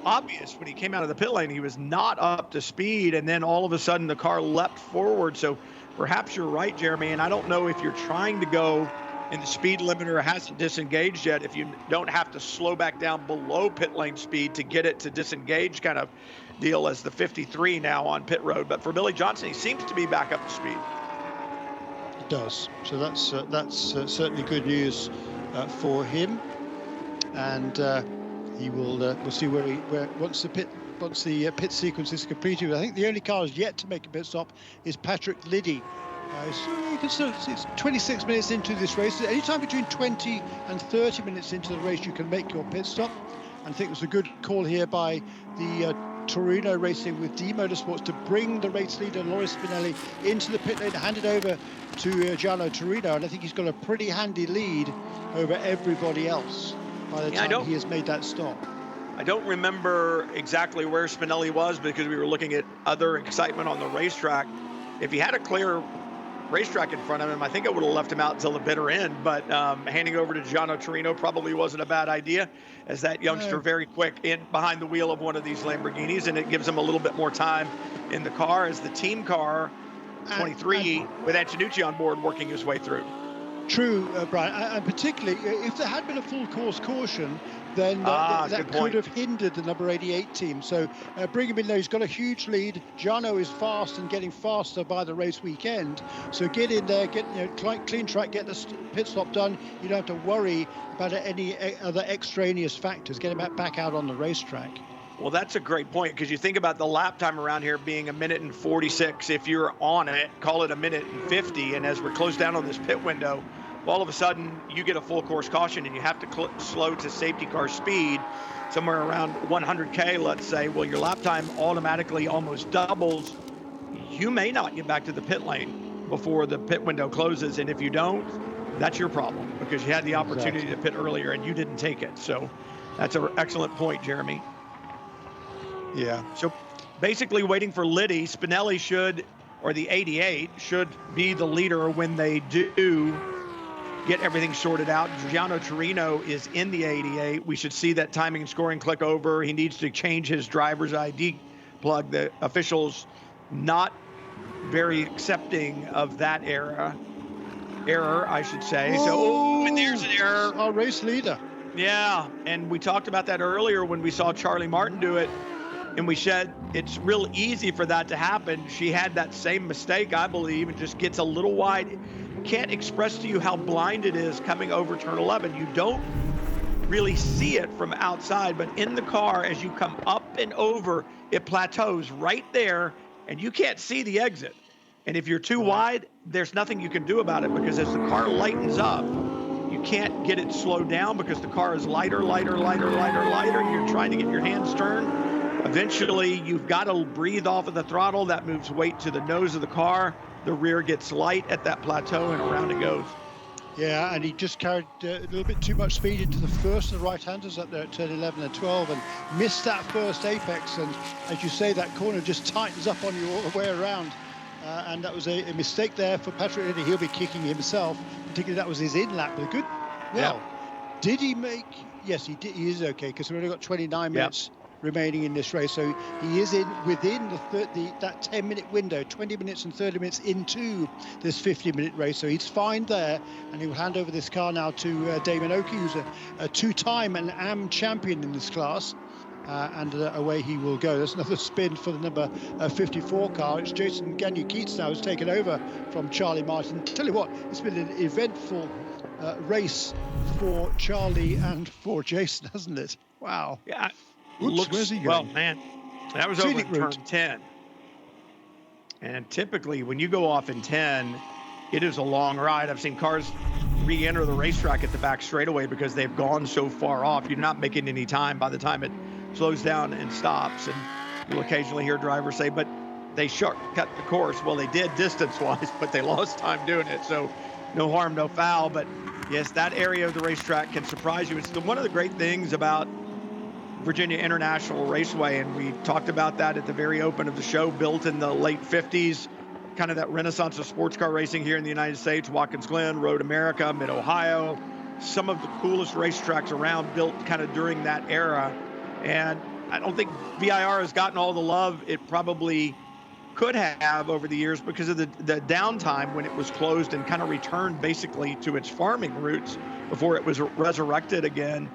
obvious when he came out of the pit lane he was not up to speed, and then all of a sudden the car leapt forward. So perhaps you're right, Jeremy, and I don't know if you're trying to go and the speed limiter hasn't disengaged yet, if you don't have to slow back down below pit lane speed to get it to disengage kind of deal as the 53 now on pit road. But for Billy Johnson, he seems to be back up to speed. It does. So that's certainly good news for him, and he will. We'll see where once the pit sequence is completed. I think the only car yet to make a pit stop is Patrick Liddy. It's 26 minutes into this race. Anytime between 20 and 30 minutes into the race, you can make your pit stop. And I think it was a good call here by the Torino Racing with D Motorsports to bring the race leader Loris Spinelli into the pit lane, hand it over to Gianno Torino, and I think he's got a pretty handy lead over everybody else by the time he has made that stop. I don't remember exactly where Spinelli was because we were looking at other excitement on the racetrack. If he had a clear racetrack in front of him, I think it would have left him out until the bitter end, but handing over to Gianno Torino probably wasn't a bad idea, as that youngster very quick in behind the wheel of one of these Lamborghinis, and it gives him a little bit more time in the car as the team car 23 with Antonucci on board working his way through. True, Brian, and particularly if there had been a full course caution, then that could have hindered the number 88 team. So bring him in there. He's got a huge lead. Gianno is fast and getting faster by the race weekend. So get in there, get clean track, get the pit stop done. You don't have to worry about any other extraneous factors. Get him back out on the racetrack. Well, that's a great point, because you think about the lap time around here being 1:46. If you're on it, call it 1:50. And as we're close down on this pit window, all of a sudden you get a full course caution and you have to slow to safety car speed somewhere around 100K, let's say. Well, your lap time automatically almost doubles. You may not get back to the pit lane before the pit window closes. And if you don't, that's your problem, because you had the opportunity to pit earlier and you didn't take it. So that's an excellent point, Jeremy. Yeah. So basically waiting for Liddy. Spinelli should, or the 88 should be the leader when they do get everything sorted out. Gianno Torino is in the 88. We should see that timing and scoring click over. He needs to change his driver's ID plug. The officials not very accepting of that error, I should say. And there's an error. Our race leader. Yeah, and we talked about that earlier when we saw Charlie Martin do it. And we said it's real easy for that to happen. She had that same mistake, I believe, and just gets a little wide. Can't express to you how blind it is coming over turn 11. You don't really see it from outside, but in the car, as you come up and over, it plateaus right there, and you can't see the exit. And if you're too wide, there's nothing you can do about it, because as the car lightens up, you you can't get it slowed down because the car is lighter. You're trying to get your hands turned. Eventually, you've got to breathe off of the throttle. That moves weight to the nose of the car. The rear gets light at that plateau, and around it goes. Yeah, and he just carried a little bit too much speed into the first of the right-handers up there at turn 11 and 12 and missed that first apex. And as you say, that corner just tightens up on you all the way around. And that was a mistake there for Patrick Reedy. He'll be kicking himself, particularly that was his in-lap. But good, well, did he make, yes, he did. He is okay because we've only got 29 minutes remaining in this race, so he is within that 10-minute window, 20 minutes and 30 minutes into this 50-minute race, so he's fine there, and he will hand over this car now to Damon Oakey, who's a two-time and AM champion in this class, and away he will go. There's another spin for the number 54 car. It's Jason Gagnon-Keats now who's taken over from Charlie Martin. Tell you what, it's been an eventful race for Charlie and for Jason, hasn't it? Wow. Yeah. Oops, where's he going? Well, man, that was over in turn 10. And typically, when you go off in 10, it is a long ride. I've seen cars re-enter the racetrack at the back straightaway because they've gone so far off. You're not making any time by the time it slows down and stops. And you'll occasionally hear drivers say, but they shortcut the course. Well, they did distance-wise, but they lost time doing it. So no harm, no foul. But yes, that area of the racetrack can surprise you. It's one of the great things about Virginia International Raceway, and we talked about that at the very open of the show, built in the late 50s, kind of that renaissance of sports car racing here in the United States. Watkins Glen, Road America, Mid-Ohio, some of the coolest racetracks around built kind of during that era. And I don't think VIR has gotten all the love it probably could have over the years because of the downtime when it was closed and kind of returned basically to its farming roots before it was resurrected again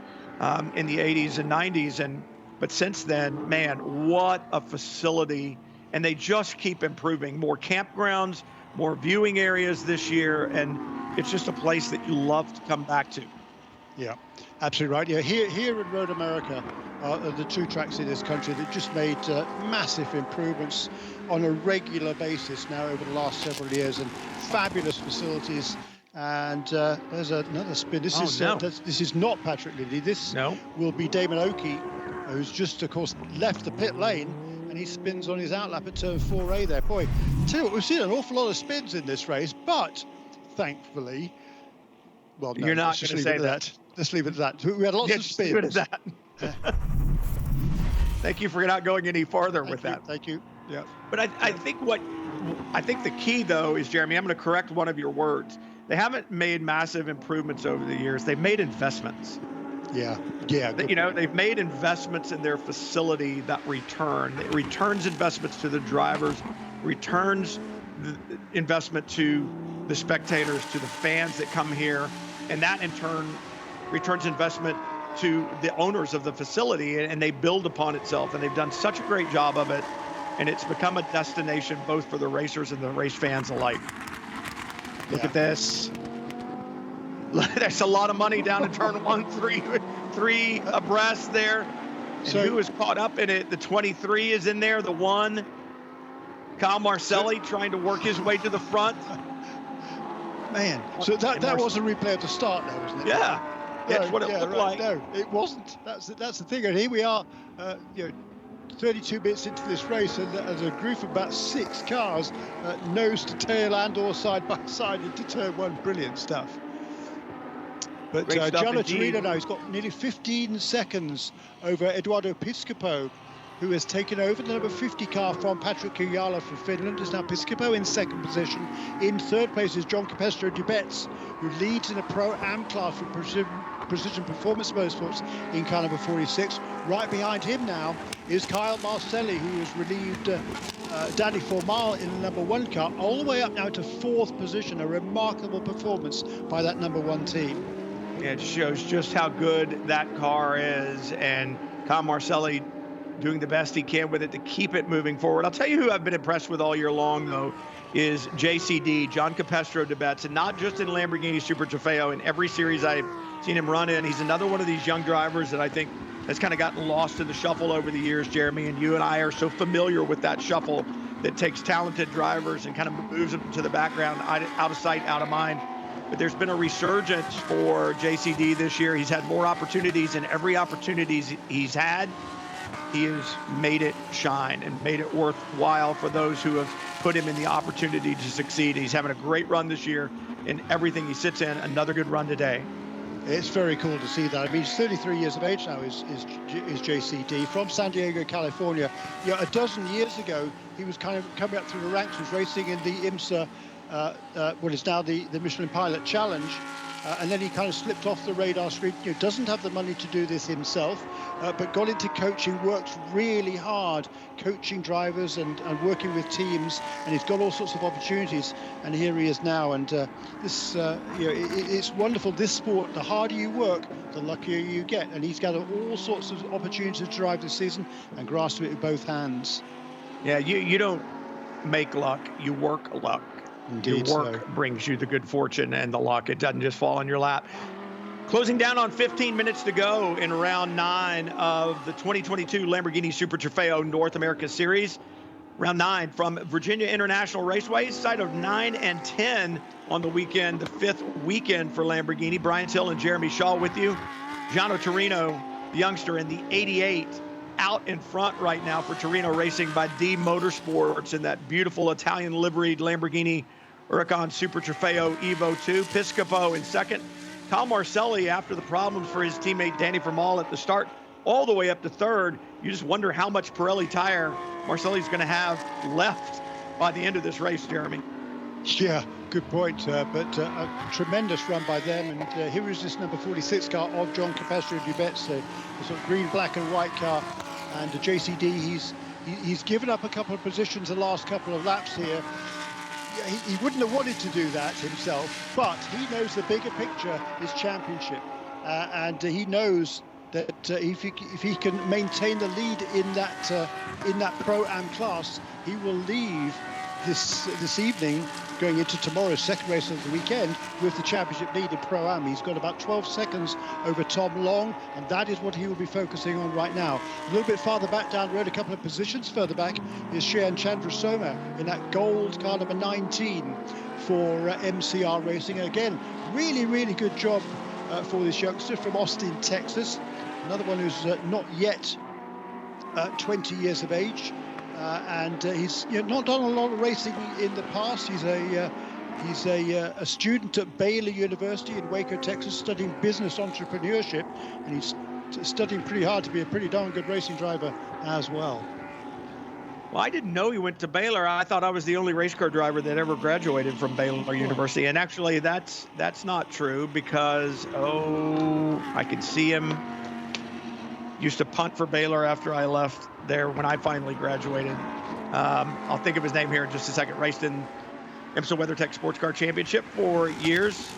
in the 80s and 90s. But since then, man, what a facility. And they just keep improving. More campgrounds, more viewing areas this year. And it's just a place that you love to come back to. Yeah, absolutely right. Yeah, here in Road America are the two tracks in this country that just made massive improvements on a regular basis now over the last several years, and fabulous facilities. And there's another spin. This is not Patrick Liddy. This will be Damon Oakey, who's just, of course, left the pit lane, and he spins on his outlap at turn 4A there. Boy, tell you what, we've seen an awful lot of spins in this race, but thankfully, well, no, you're not going to say that. Let's leave it at that. We had lots of spins. Leave it at that. Thank you for not going any farther with that. Thank you. Yeah. But I think the key though is, Jeremy, I'm going to correct one of your words. They haven't made massive improvements over the years. They've made investments. Yeah. They've made investments in their facility that return. It returns investments to the drivers, returns the investment to the spectators, to the fans that come here, and that in turn returns investment to the owners of the facility, and they build upon itself. And they've done such a great job of it, and it's become a destination both for the racers and the race fans alike. Look at this. There's a lot of money down in turn 1, 3 abreast there. And who is caught up in it? The 23 is in there, the 1. Kyle Marcelli trying to work his way to the front. Man, so that was a replay of the start now, wasn't it? Yeah. That's what it looked like. No, it wasn't. That's the thing. And here we are, 32 minutes into this race, and as a group of about 6 cars, nose to tail and or side by side into turn 1. Brilliant stuff. But Gianno Torino now, he's got nearly 15 seconds over Eduardo Piscopo, who has taken over the number 50 car from Patrick Kujala from Finland. Is now Piscopo in second position. In third place is John Capestro Dubets, who leads in a Pro-Am class for Precision Performance Motorsports in car number 46. Right behind him now is Kyle Marcelli, who has relieved Danny Formal in the number 1 car, all the way up now to 4th position. A remarkable performance by that number 1 team. It shows just how good that car is, and Kyle Marcelli doing the best he can with it to keep it moving forward. I'll tell you who I've been impressed with all year long, though, is JCD, John Capestro Dubets, and not just in Lamborghini Super Trofeo. In every series I've seen him run in, he's another one of these young drivers that I think has kind of gotten lost in the shuffle over the years, Jeremy, and you and I are so familiar with that shuffle that takes talented drivers and kind of moves them to the background, out of sight, out of mind. but there's been a resurgence for JCD this year. He's had more opportunities, and every opportunity he's had, he has made it shine and made it worthwhile for those who have put him in the opportunity to succeed. He's having a great run this year in everything he sits in. Another good run today. It's very cool to see that. I mean, he's 33 years of age now, is JCD, from San Diego, California. A dozen years ago, he was kind of coming up through the ranks, was racing in the IMSA, what is now the Michelin Pilot Challenge. And then he kind of slipped off the radar screen. Doesn't have the money to do this himself, but got into coaching, works really hard, coaching drivers and working with teams, and he's got all sorts of opportunities. And here he is now. And it's wonderful. This sport, the harder you work, the luckier you get. And he's got all sorts of opportunities to drive this season and grasp it with both hands. Yeah, you don't make luck, you work luck. Indeed, your work brings you the good fortune and the luck. It doesn't just fall in your lap. Closing down on 15 minutes to go in round 9 of the 2022 Lamborghini Super Trofeo North America Series. Round 9 from Virginia International Raceway, site of 9 and 10 on the weekend, the 5th weekend for Lamborghini. Brian Till and Jeremy Shaw with you. Gianno Torino, the youngster in the 88, out in front right now for Torino Racing by D Motorsports in that beautiful Italian liveried Lamborghini Huracan Super Trofeo Evo 2. Piscopo in second. Tom Marcelli, after the problems for his teammate Danny Vermael at the start, all the way up to third. You just wonder how much Pirelli tire Marcelli's going to have left by the end of this race, Jeremy. Yeah, good point. But a tremendous run by them. And here is this number 46 car of John Capestro Dubetz, the sort of green, black and white car. And JCD, he's given up a couple of positions the last couple of laps here. He wouldn't have wanted to do that himself, but he knows the bigger picture is championship. And he knows that if he can maintain the lead in that Pro-Am class, he will leave this evening, going into tomorrow's second race of the weekend, with the championship lead in Pro-Am. He's got about 12 seconds over Tom Long, and that is what he will be focusing on right now. A little bit farther back down the road, a couple of positions further back, is Cheyenne Chandrasoma in that gold car number 19 for MCR Racing. And again, really, really good job for this youngster from Austin, Texas. Another one who's not yet 20 years of age. And he's not done a lot of racing in the past. He's a student at Baylor University in Waco, Texas, studying business entrepreneurship, and he's studying pretty hard to be a pretty darn good racing driver as well. Well, I didn't know he went to Baylor. I thought I was the only race car driver that ever graduated from Baylor University, and actually that's not true, because I could see him. Used to punt for Baylor after I left there when I finally graduated. I'll think of his name here in just a second. Raced in IMSA WeatherTech Sports Car Championship for years,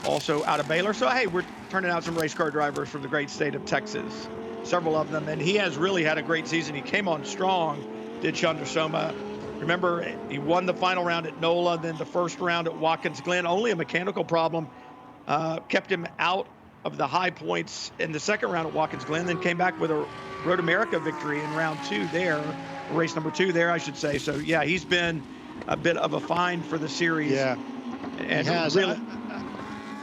also out of Baylor. So, hey, we're turning out some race car drivers from the great state of Texas, several of them. And he has really had a great season. He came on strong, did Chandrasoma. Remember, he won the final round at NOLA, then the first round at Watkins Glen. Only a mechanical problem kept him out of the high points in the second round at Watkins Glen, then came back with a Road America victory in round 2 there, race number 2 there, I should say. So, yeah, he's been a bit of a find for the series. Yeah, and he has. Really,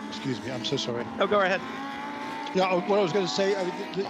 excuse me, I'm so sorry. Oh, go ahead. Yeah, what I was going to say,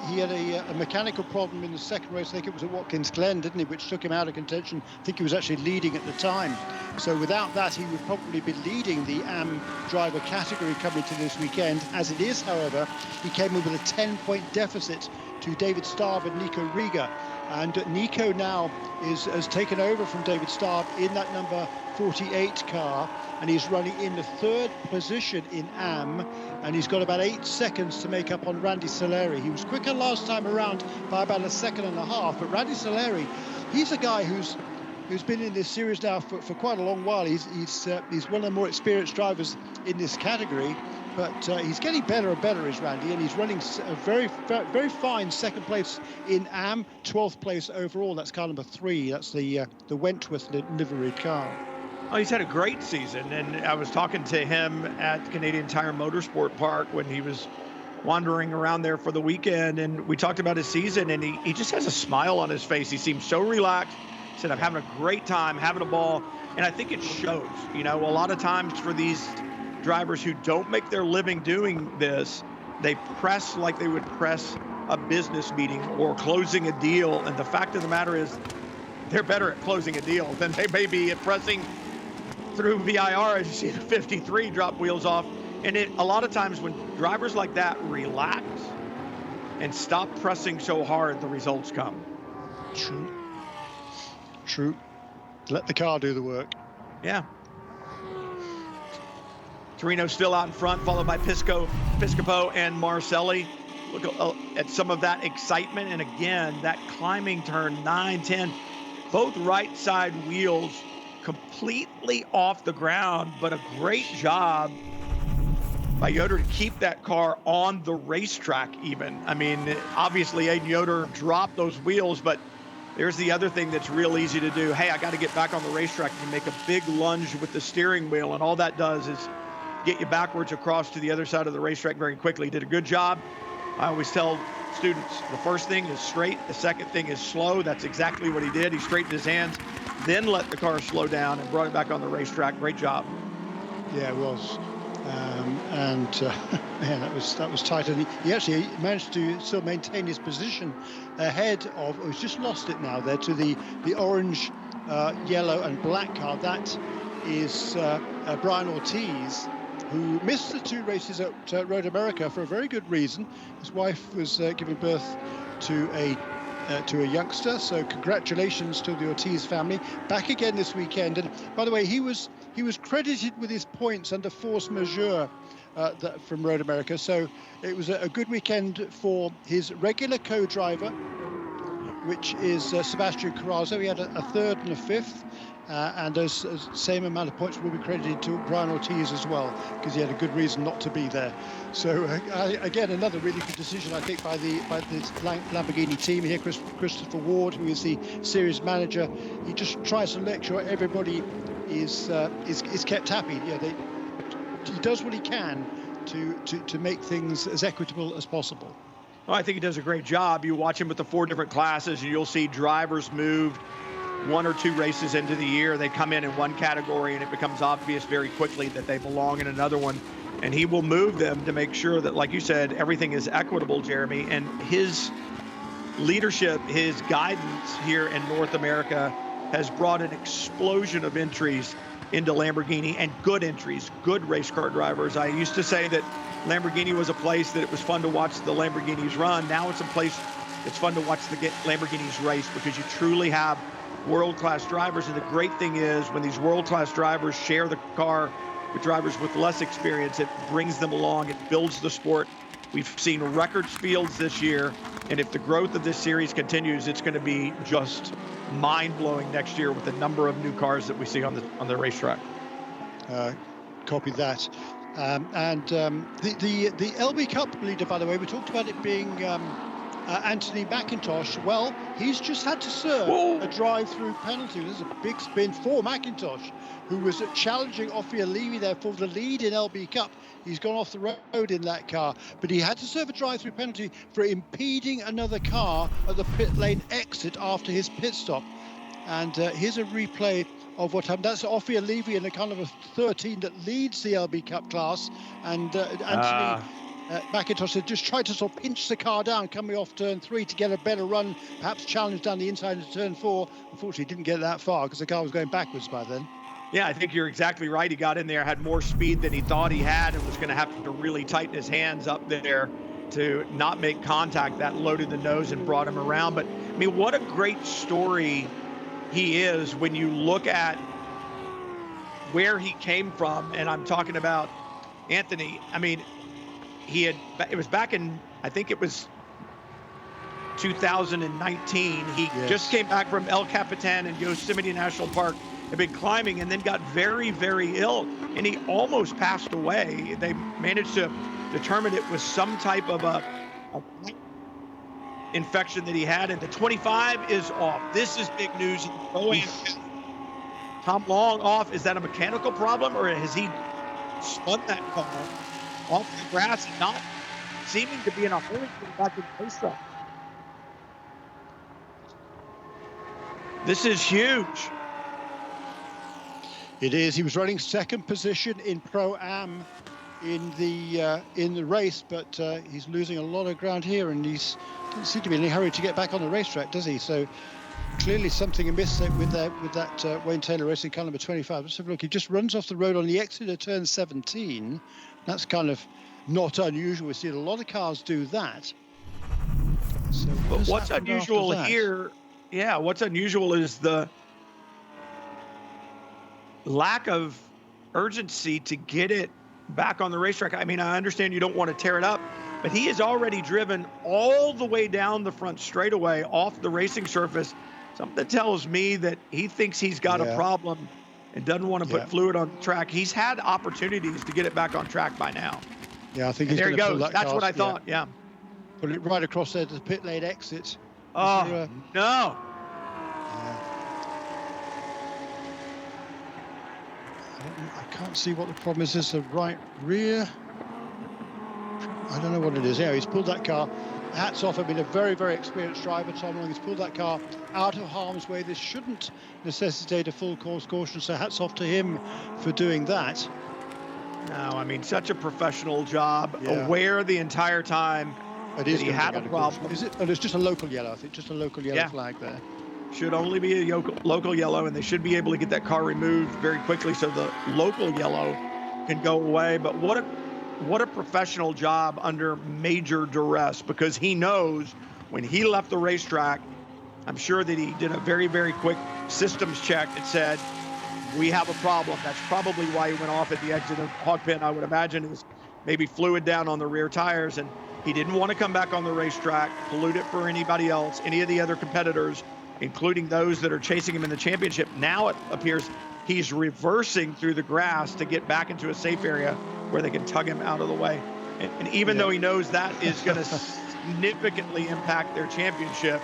he had a mechanical problem in the second race. I think it was at Watkins Glen, didn't he, which took him out of contention. I think he was actually leading at the time. So without that, he would probably be leading the AM driver category coming to this weekend. As it is, however, he came in with a 10-point deficit to David Starb and Nico Riga. And Nico now has taken over from David Starb in that number 48 car, and he's running in the 3rd position in AM, and he's got about 8 seconds to make up on Randy Soleri. He was quicker last time around by about a second and a half, but Randy Soleri, he's a guy who's been in this series now for quite a long while. He's one of the more experienced drivers in this category, but he's getting better and better, is Randy, and he's running a very, very fine second place in AM, 12th place overall. That's car number 3. That's the Wentworth liveried car. Oh, he's had a great season, and I was talking to him at Canadian Tire Motorsport Park when he was wandering around there for the weekend, and we talked about his season, and he just has a smile on his face. He seems so relaxed. He said, I'm having a great time, having a ball, and I think it shows. A lot of times for these drivers who don't make their living doing this, they press like they would press a business meeting or closing a deal. And the fact of the matter is, they're better at closing a deal than they may be at pressing through VIR, as you see the 53 drop wheels off. And a lot of times when drivers like that relax and stop pressing so hard, the results come. True. Let the car do the work. Yeah. Torino's still out in front, followed by Piscopo and Marcelli. Look at some of that excitement. And again, that climbing turn 9, 10, both right side wheels completely off the ground, but a great job by Yoder to keep that car on the racetrack even. I mean, obviously Aiden Yoder dropped those wheels, but there's the other thing that's real easy to do. Hey, I got to get back on the racetrack. You make a big lunge with the steering wheel, and all that does is get you backwards across to the other side of the racetrack very quickly. Did a good job. I always tell students, the first thing is straight, the second thing is slow. That's exactly what he did. He straightened his hands, then let the car slow down and brought it back on the racetrack. Great job. Yeah, it was. Man, that was tight. And he actually managed to still maintain his position ahead of, he's just lost it now there to the orange, yellow and black car. That is Brian Ortiz, who missed the 2 races at Road America for a very good reason. His wife was giving birth to a youngster, so congratulations to the Ortiz family. Back again this weekend, and by the way, he was credited with his points under force majeure from Road America, so it was a good weekend for his regular co-driver, which is Sebastian Carrazzo. He had a 3rd and a 5th. And those same amount of points will be credited to Brian Ortiz as well, because he had a good reason not to be there. So again, another really good decision, I think, by this Lamborghini team here. Christopher Ward, who is the series manager, he just tries to make sure everybody is kept happy. Yeah, he does what he can to make things as equitable as possible. Well, I think he does a great job. You watch him with the 4 different classes, and you'll see drivers moved 1 or 2 races into the year. They come in one category, and it becomes obvious very quickly that they belong in another one. And he will move them to make sure that, like you said, everything is equitable, Jeremy. And his leadership, his guidance here in North America has brought an explosion of entries into Lamborghini, and good entries, good race car drivers. I used to say that Lamborghini was a place that it was fun to watch the Lamborghinis run. Now it's a place it's fun to watch the Lamborghinis race, because you truly have world-class drivers. And the great thing is, when these world-class drivers share the car with drivers with less experience, it brings them along, it builds the sport. We've seen record fields this year, and if the growth of this series continues, it's going to be just mind-blowing next year with the number of new cars that we see on the racetrack. Copy that. The LB Cup leader, by the way, we talked about it being Anthony McIntosh. Well, he's just had to serve a drive-through penalty. This is a big spin for McIntosh, who was challenging Ophir Levy there for the lead in LB Cup. He's gone off the road in that car, but he had to serve a drive-through penalty for impeding another car at the pit lane exit after his pit stop. And here's a replay of what happened. That's Ophir Levy in a kind of a 13 that leads the LB Cup class, and Anthony McIntosh had just tried to sort of pinch the car down coming off turn 3 to get a better run, perhaps challenge down the inside of turn 4. Unfortunately, didn't get that far because the car was going backwards by then. Yeah, I think you're exactly right. He got in there, had more speed than he thought he had, and was going to have to really tighten his hands up there to not make contact. That loaded the nose and brought him around. But, I mean, what a great story he is when you look at where he came from. And I'm talking about Anthony. I mean, it was back in, I think it was 2019. He just came back from El Capitan and Yosemite National Park, had been climbing, and then got very, very ill, and he almost passed away. They managed to determine it was some type of a infection that he had, and the 25 is off. This is big news. Tom Long off. Is that a mechanical problem, or has he spun that car off the grass and not seeming to be in a hurry to get back to the racetrack? This is huge. It is. He was running second position in Pro-Am in the race, but he's losing a lot of ground here, and he's doesn't seem to be in any hurry to get back on the racetrack, does he? So clearly something amiss with that Wayne Taylor racing car number 25. Let's have a look. He just runs off the road on the exit of turn 17. That's kind of not unusual. We've seen a lot of cars do that. So but what's unusual here? Yeah, what's unusual is the lack of urgency to get it back on the racetrack. I mean, I understand you don't want to tear it up, but he has already driven all the way down the front straightaway off the racing surface. Something that tells me that he thinks he's got a problem and doesn't want to put fluid on the track. He's had opportunities to get it back on track by now. Yeah, I think he's there he goes. That's car. what I thought. Yeah. Put it right across there to the pit lane exit. Oh, no. I can't see what the problem is. Is the right rear? I don't know what it is. Yeah, he's pulled that car. Hats off. I've been a very, very experienced driver, Tom Long. He's pulled that car out of harm's way. This shouldn't necessitate a full course caution, so hats off to him for doing that. No, I mean, such a professional job, aware the entire time that he had a problem. Is it? And it's just a local yellow, I think, just a local yellow flag there. Should only be a local yellow, and they should be able to get that car removed very quickly so the local yellow can go away. But what a professional job under major duress, because he knows when he left the racetrack, I'm sure that he did a very, very quick systems check that said, we have a problem. That's probably why he went off at the exit of Hog Pen. I would imagine it was maybe fluid down on the rear tires, and he didn't want to come back on the racetrack, pollute it for anybody else, any of the other competitors, including those that are chasing him in the championship. Now it appears he's reversing through the grass to get back into a safe area where they can tug him out of the way. And even though he knows that is going to significantly impact their championship,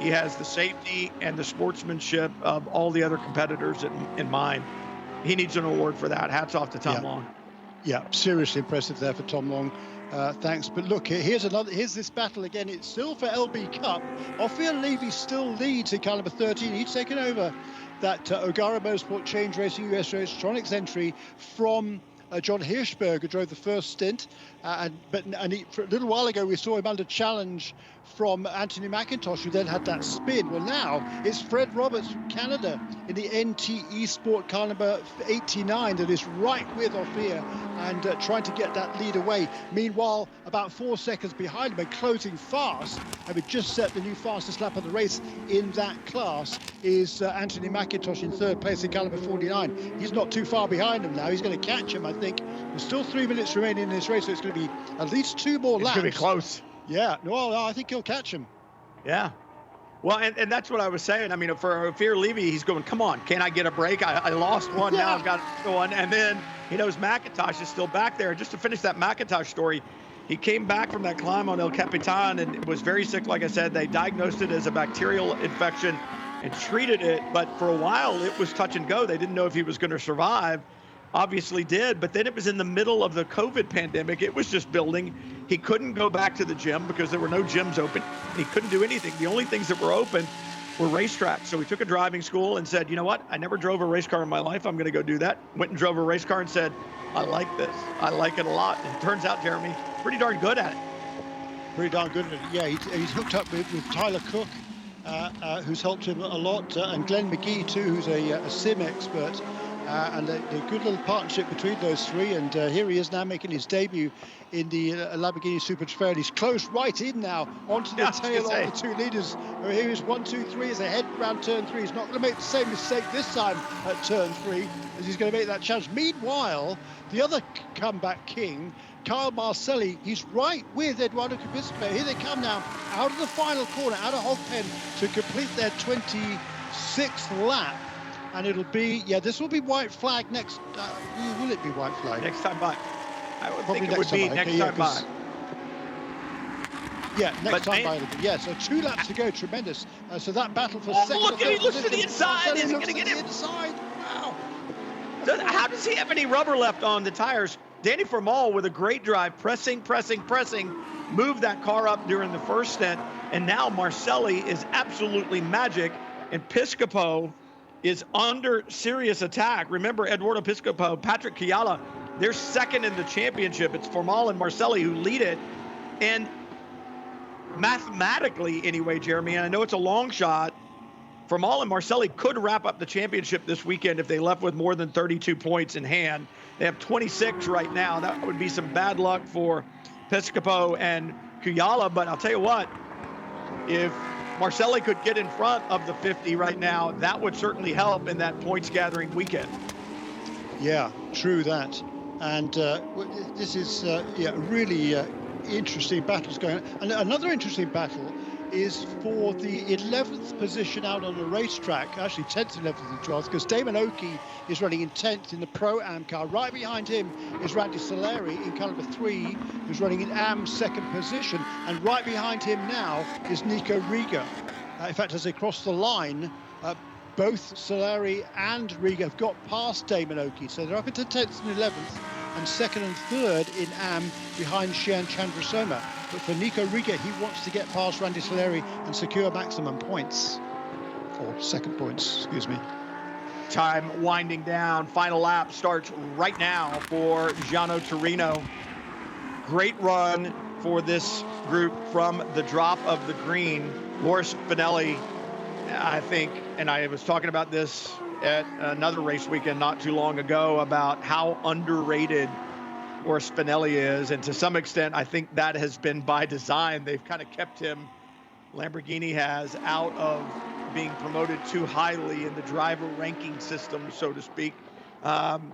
he has the safety and the sportsmanship of all the other competitors in mind. He needs an award for that. Hats off to Tom Long. Yeah, seriously impressive there for Tom Long. Thanks. But look, here's this battle again. It's still for LB Cup. Ophir Levy still leads in car number 13. He's taken over that O'Gara Motorsport Change Racing US Electronics entry from John Hirschberg, who drove the first stint. For a little while ago, we saw him under challenge from Anthony McIntosh, who then had that spin. Well, now it's Fred Roberts from Canada in the NTE Sport car number 89 that is right with Ophir and trying to get that lead away. Meanwhile, about 4 seconds behind him and closing fast, having just set the new fastest lap of the race in that class, is Anthony McIntosh in third place in car number 49. He's not too far behind him now. He's going to catch him, I think. There's still 3 minutes remaining in this race, so it's going to be at least 2 more laps. It's going to be close. Yeah, no, I think he'll catch him. Yeah. Well, and that's what I was saying. I mean, for Ophir Levy, he's going, come on, can I get a break? I lost one, now I've got one. And then he knows McIntosh is still back there. Just to finish that McIntosh story, he came back from that climb on El Capitan and was very sick. Like I said, they diagnosed it as a bacterial infection and treated it. But for a while, it was touch and go. They didn't know if he was going to survive. Obviously did, but then it was in the middle of the COVID pandemic. It was just building. He couldn't go back to the gym because there were no gyms open. He couldn't do anything. The only things that were open were racetracks. So he took a driving school and said, you know what? I never drove a race car in my life. I'm going to go do that. Went and drove a race car and said, I like this. I like it a lot. And it turns out, Jeremy, pretty darn good at it. Pretty darn good at it. Yeah, he's hooked up with Tyler Cook, who's helped him a lot, and Glenn McGee too, who's a sim expert. And a good little partnership between those three. And here he is now making his debut in the Lamborghini Super Trofeo. He's close right in now onto the tail of the 2 leaders. Here is 1, 2, 3 as they head around turn 3. He's not going to make the same mistake this time at turn 3 as he's going to make that challenge. Meanwhile, the other comeback king, Kyle Marcelli, he's right with Eduardo Kubisco. Here they come now out of the final corner, out of Hog Pen to complete their 26th lap. And it'll be, this will be white flag next. Will it be white flag? Next time by. I would think it would be next time by. Yeah, next time by. Yeah, so 2 laps to go. Tremendous. So that battle for second. Look, he looks to the inside. Is he going to get him? Inside. Wow. How does he have any rubber left on the tires? Danny Formal with a great drive, pressing, moved that car up during the first stint. And now Marcelli is absolutely magic. And Piscopo is under serious attack. Remember, Eduardo Piscopo, Patrick Kiala, they're second in the championship. It's Formal and Marcelli who lead it. And mathematically, anyway, Jeremy, and I know it's a long shot, Formal and Marcelli could wrap up the championship this weekend if they left with more than 32 points in hand. They have 26 right now. That would be some bad luck for Piscopo and Kuyala, but I'll tell you what, if Marcelli could get in front of the 50 right now, that would certainly help in that points gathering weekend. Yeah, true that. And this is really interesting battles going on. And another interesting battle is for the 11th position out on the racetrack, actually 10th, 11th and 12th, because Damon Oakey is running in 10th in the Pro-Am car. Right behind him is Randy Soleri in car number 3, who's running in Am's second position. And right behind him now is Nico Riga. In fact, as they cross the line, both Soleri and Riga have got past Damon Oakey. So they're up into 10th and 11th, and second and third in Am behind Shian Chandrasoma. But for Nico Riga, he wants to get past Randy Soleri and secure maximum points, or second points, excuse me. Time winding down. Final lap starts right now for Giano Torino. Great run for this group from the drop of the green. Loris Spinelli, I think, and I was talking about this at another race weekend not too long ago about how underrated Loris Spinelli is, and to some extent I think that has been by design. They've kind of kept him, Lamborghini has, out of being promoted too highly in the driver ranking system, so to speak,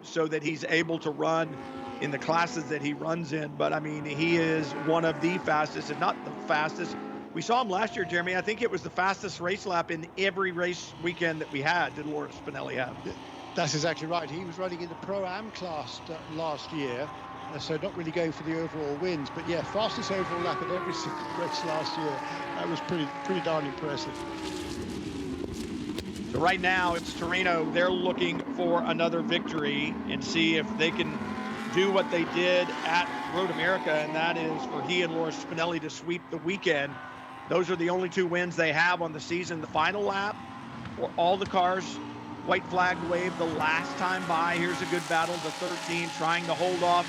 so that he's able to run in the classes that he runs in. But I mean, he is one of the fastest, if not the fastest. We saw him last year, Jeremy. I think it was the fastest race lap in every race weekend that we had, did Loris Spinelli have. That's exactly right. He was running in the Pro-Am class last year, so not really going for the overall wins. But yeah, fastest overall lap at every single race last year. That was pretty darn impressive. So right now it's Torino. They're looking for another victory and see if they can do what they did at Road America, and that is for he and Loris Spinelli to sweep the weekend. Those are the only 2 wins they have on the season. The final lap for all the cars, white flag waved the last time by. Here's a good battle. The 13 trying to hold off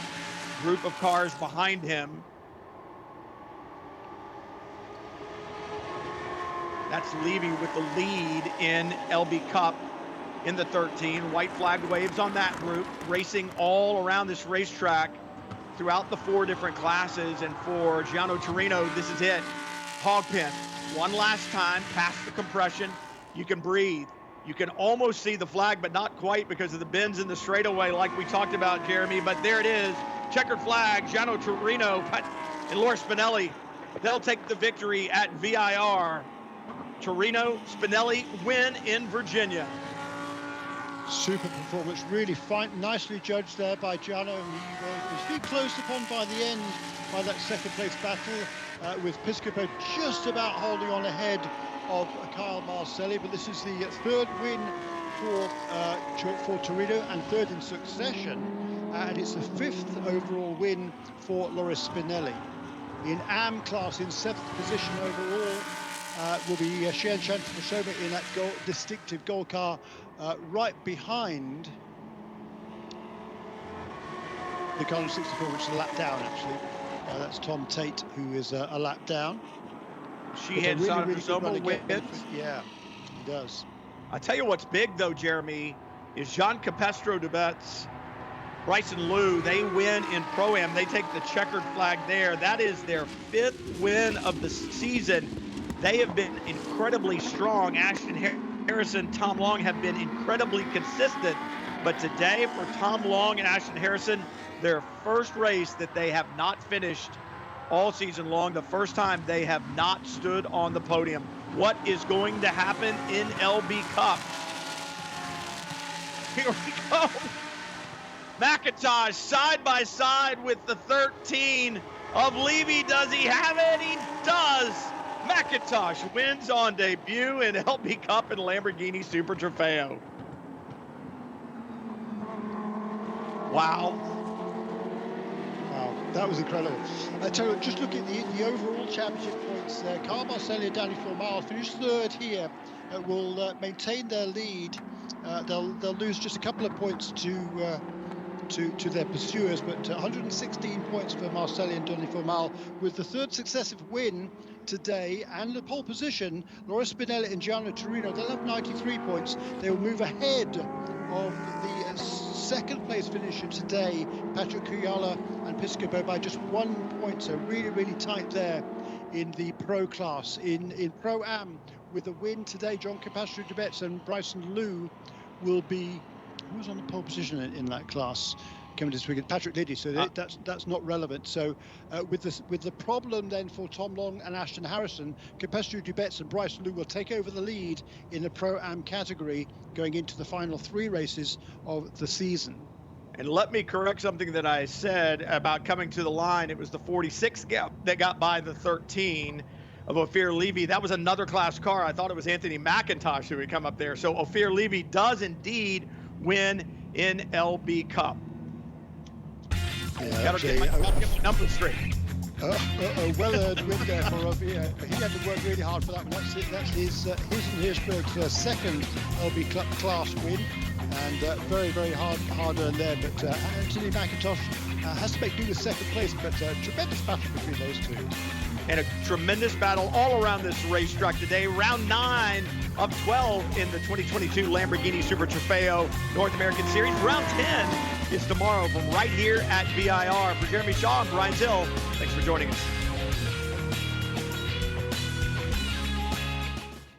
group of cars behind him. That's Levy with the lead in LB Cup in the 13. White flag waves on that group, racing all around this racetrack throughout the 4 different classes. And for Giano Torino, this is it. Hog pen, one last time, past the compression. You can breathe. You can almost see the flag, but not quite because of the bends in the straightaway like we talked about, Jeremy. But there it is. Checkered flag, Giano Torino and Loris Spinelli. They'll take the victory at VIR. Torino, Spinelli win in Virginia. Super performance, really fine, nicely judged there by Giano. He was being closed upon by the end by that second place battle, with Piscopo just about holding on ahead of Kyle Marcelli. But this is the 3rd win for Torino and 3rd in succession, and it's the 5th overall win for Loris Spinelli. In Am class, in 7th position overall, will be Shian Chandrasoma in that distinctive gold car, right behind the car number 64, which is a lap down, actually. That's Tom Tate, who is a lap down. She had Chandrasoma with it. Yeah, he does. I tell you what's big, though, Jeremy, is Jean Capestro de Betz, Bryson Liu. They win in Pro-Am. They take the checkered flag there. That is their 5th win of the season. They have been incredibly strong. Ashton Harrison, Tom Long have been incredibly consistent. But today for Tom Long and Ashton Harrison, their first race that they have not finished all season long, the first time they have not stood on the podium. What is going to happen in LB Cup? Here we go. McIntosh side by side with the 13 of Levy. Does he have it? He does. McIntosh wins on debut in LB Cup and Lamborghini Super Trofeo. Wow. Wow, that was incredible. I tell you what, just look at the overall championship points there. Kyle Marcelli and Danny Formal finished 3rd here, will maintain their lead they'll lose just a couple of points to their pursuers, but 116 points for Marcelli and Donny Formal with the third successive win today and the pole position. Laura Spinelli and Gianna Torino, they'll have 93 points. They will move ahead of the second place finisher today, Patrick Kuyala and Piscopo, by just 1 point. So really tight there in the pro class. In Pro-Am, with the win today, John Capastro-Dubets and Bryson Liu will be, who's on the pole position in that class coming this weekend? Patrick Liddy. So that's not relevant. So with the problem then for Tom Long and Ashton Harrison, Capastro-Dubets and Bryson Liu will take over the lead in the Pro-Am category going into the final 3 races of the season. And let me correct something that I said about coming to the line. It was the 46 that got by the 13 of Ophir Levy. That was another class car. I thought it was Anthony McIntosh who would come up there. So Ophir Levy does indeed win in LB Cup. Yeah, Gotta get my numbers straight. A well-earned win there for Ophir. He had to work really hard for that one. That's his and Hirschberg's second LB Cup class win, and very hard earned there. But Anthony McIntosh has to make do with second place, but tremendous battle between those two. And a tremendous battle all around this racetrack today. Round 9 of 12 in the 2022 Lamborghini Super Trofeo North American Series. Round 10 is tomorrow from right here at VIR. For Jeremy Shaw and Brian Hill, thanks for joining us.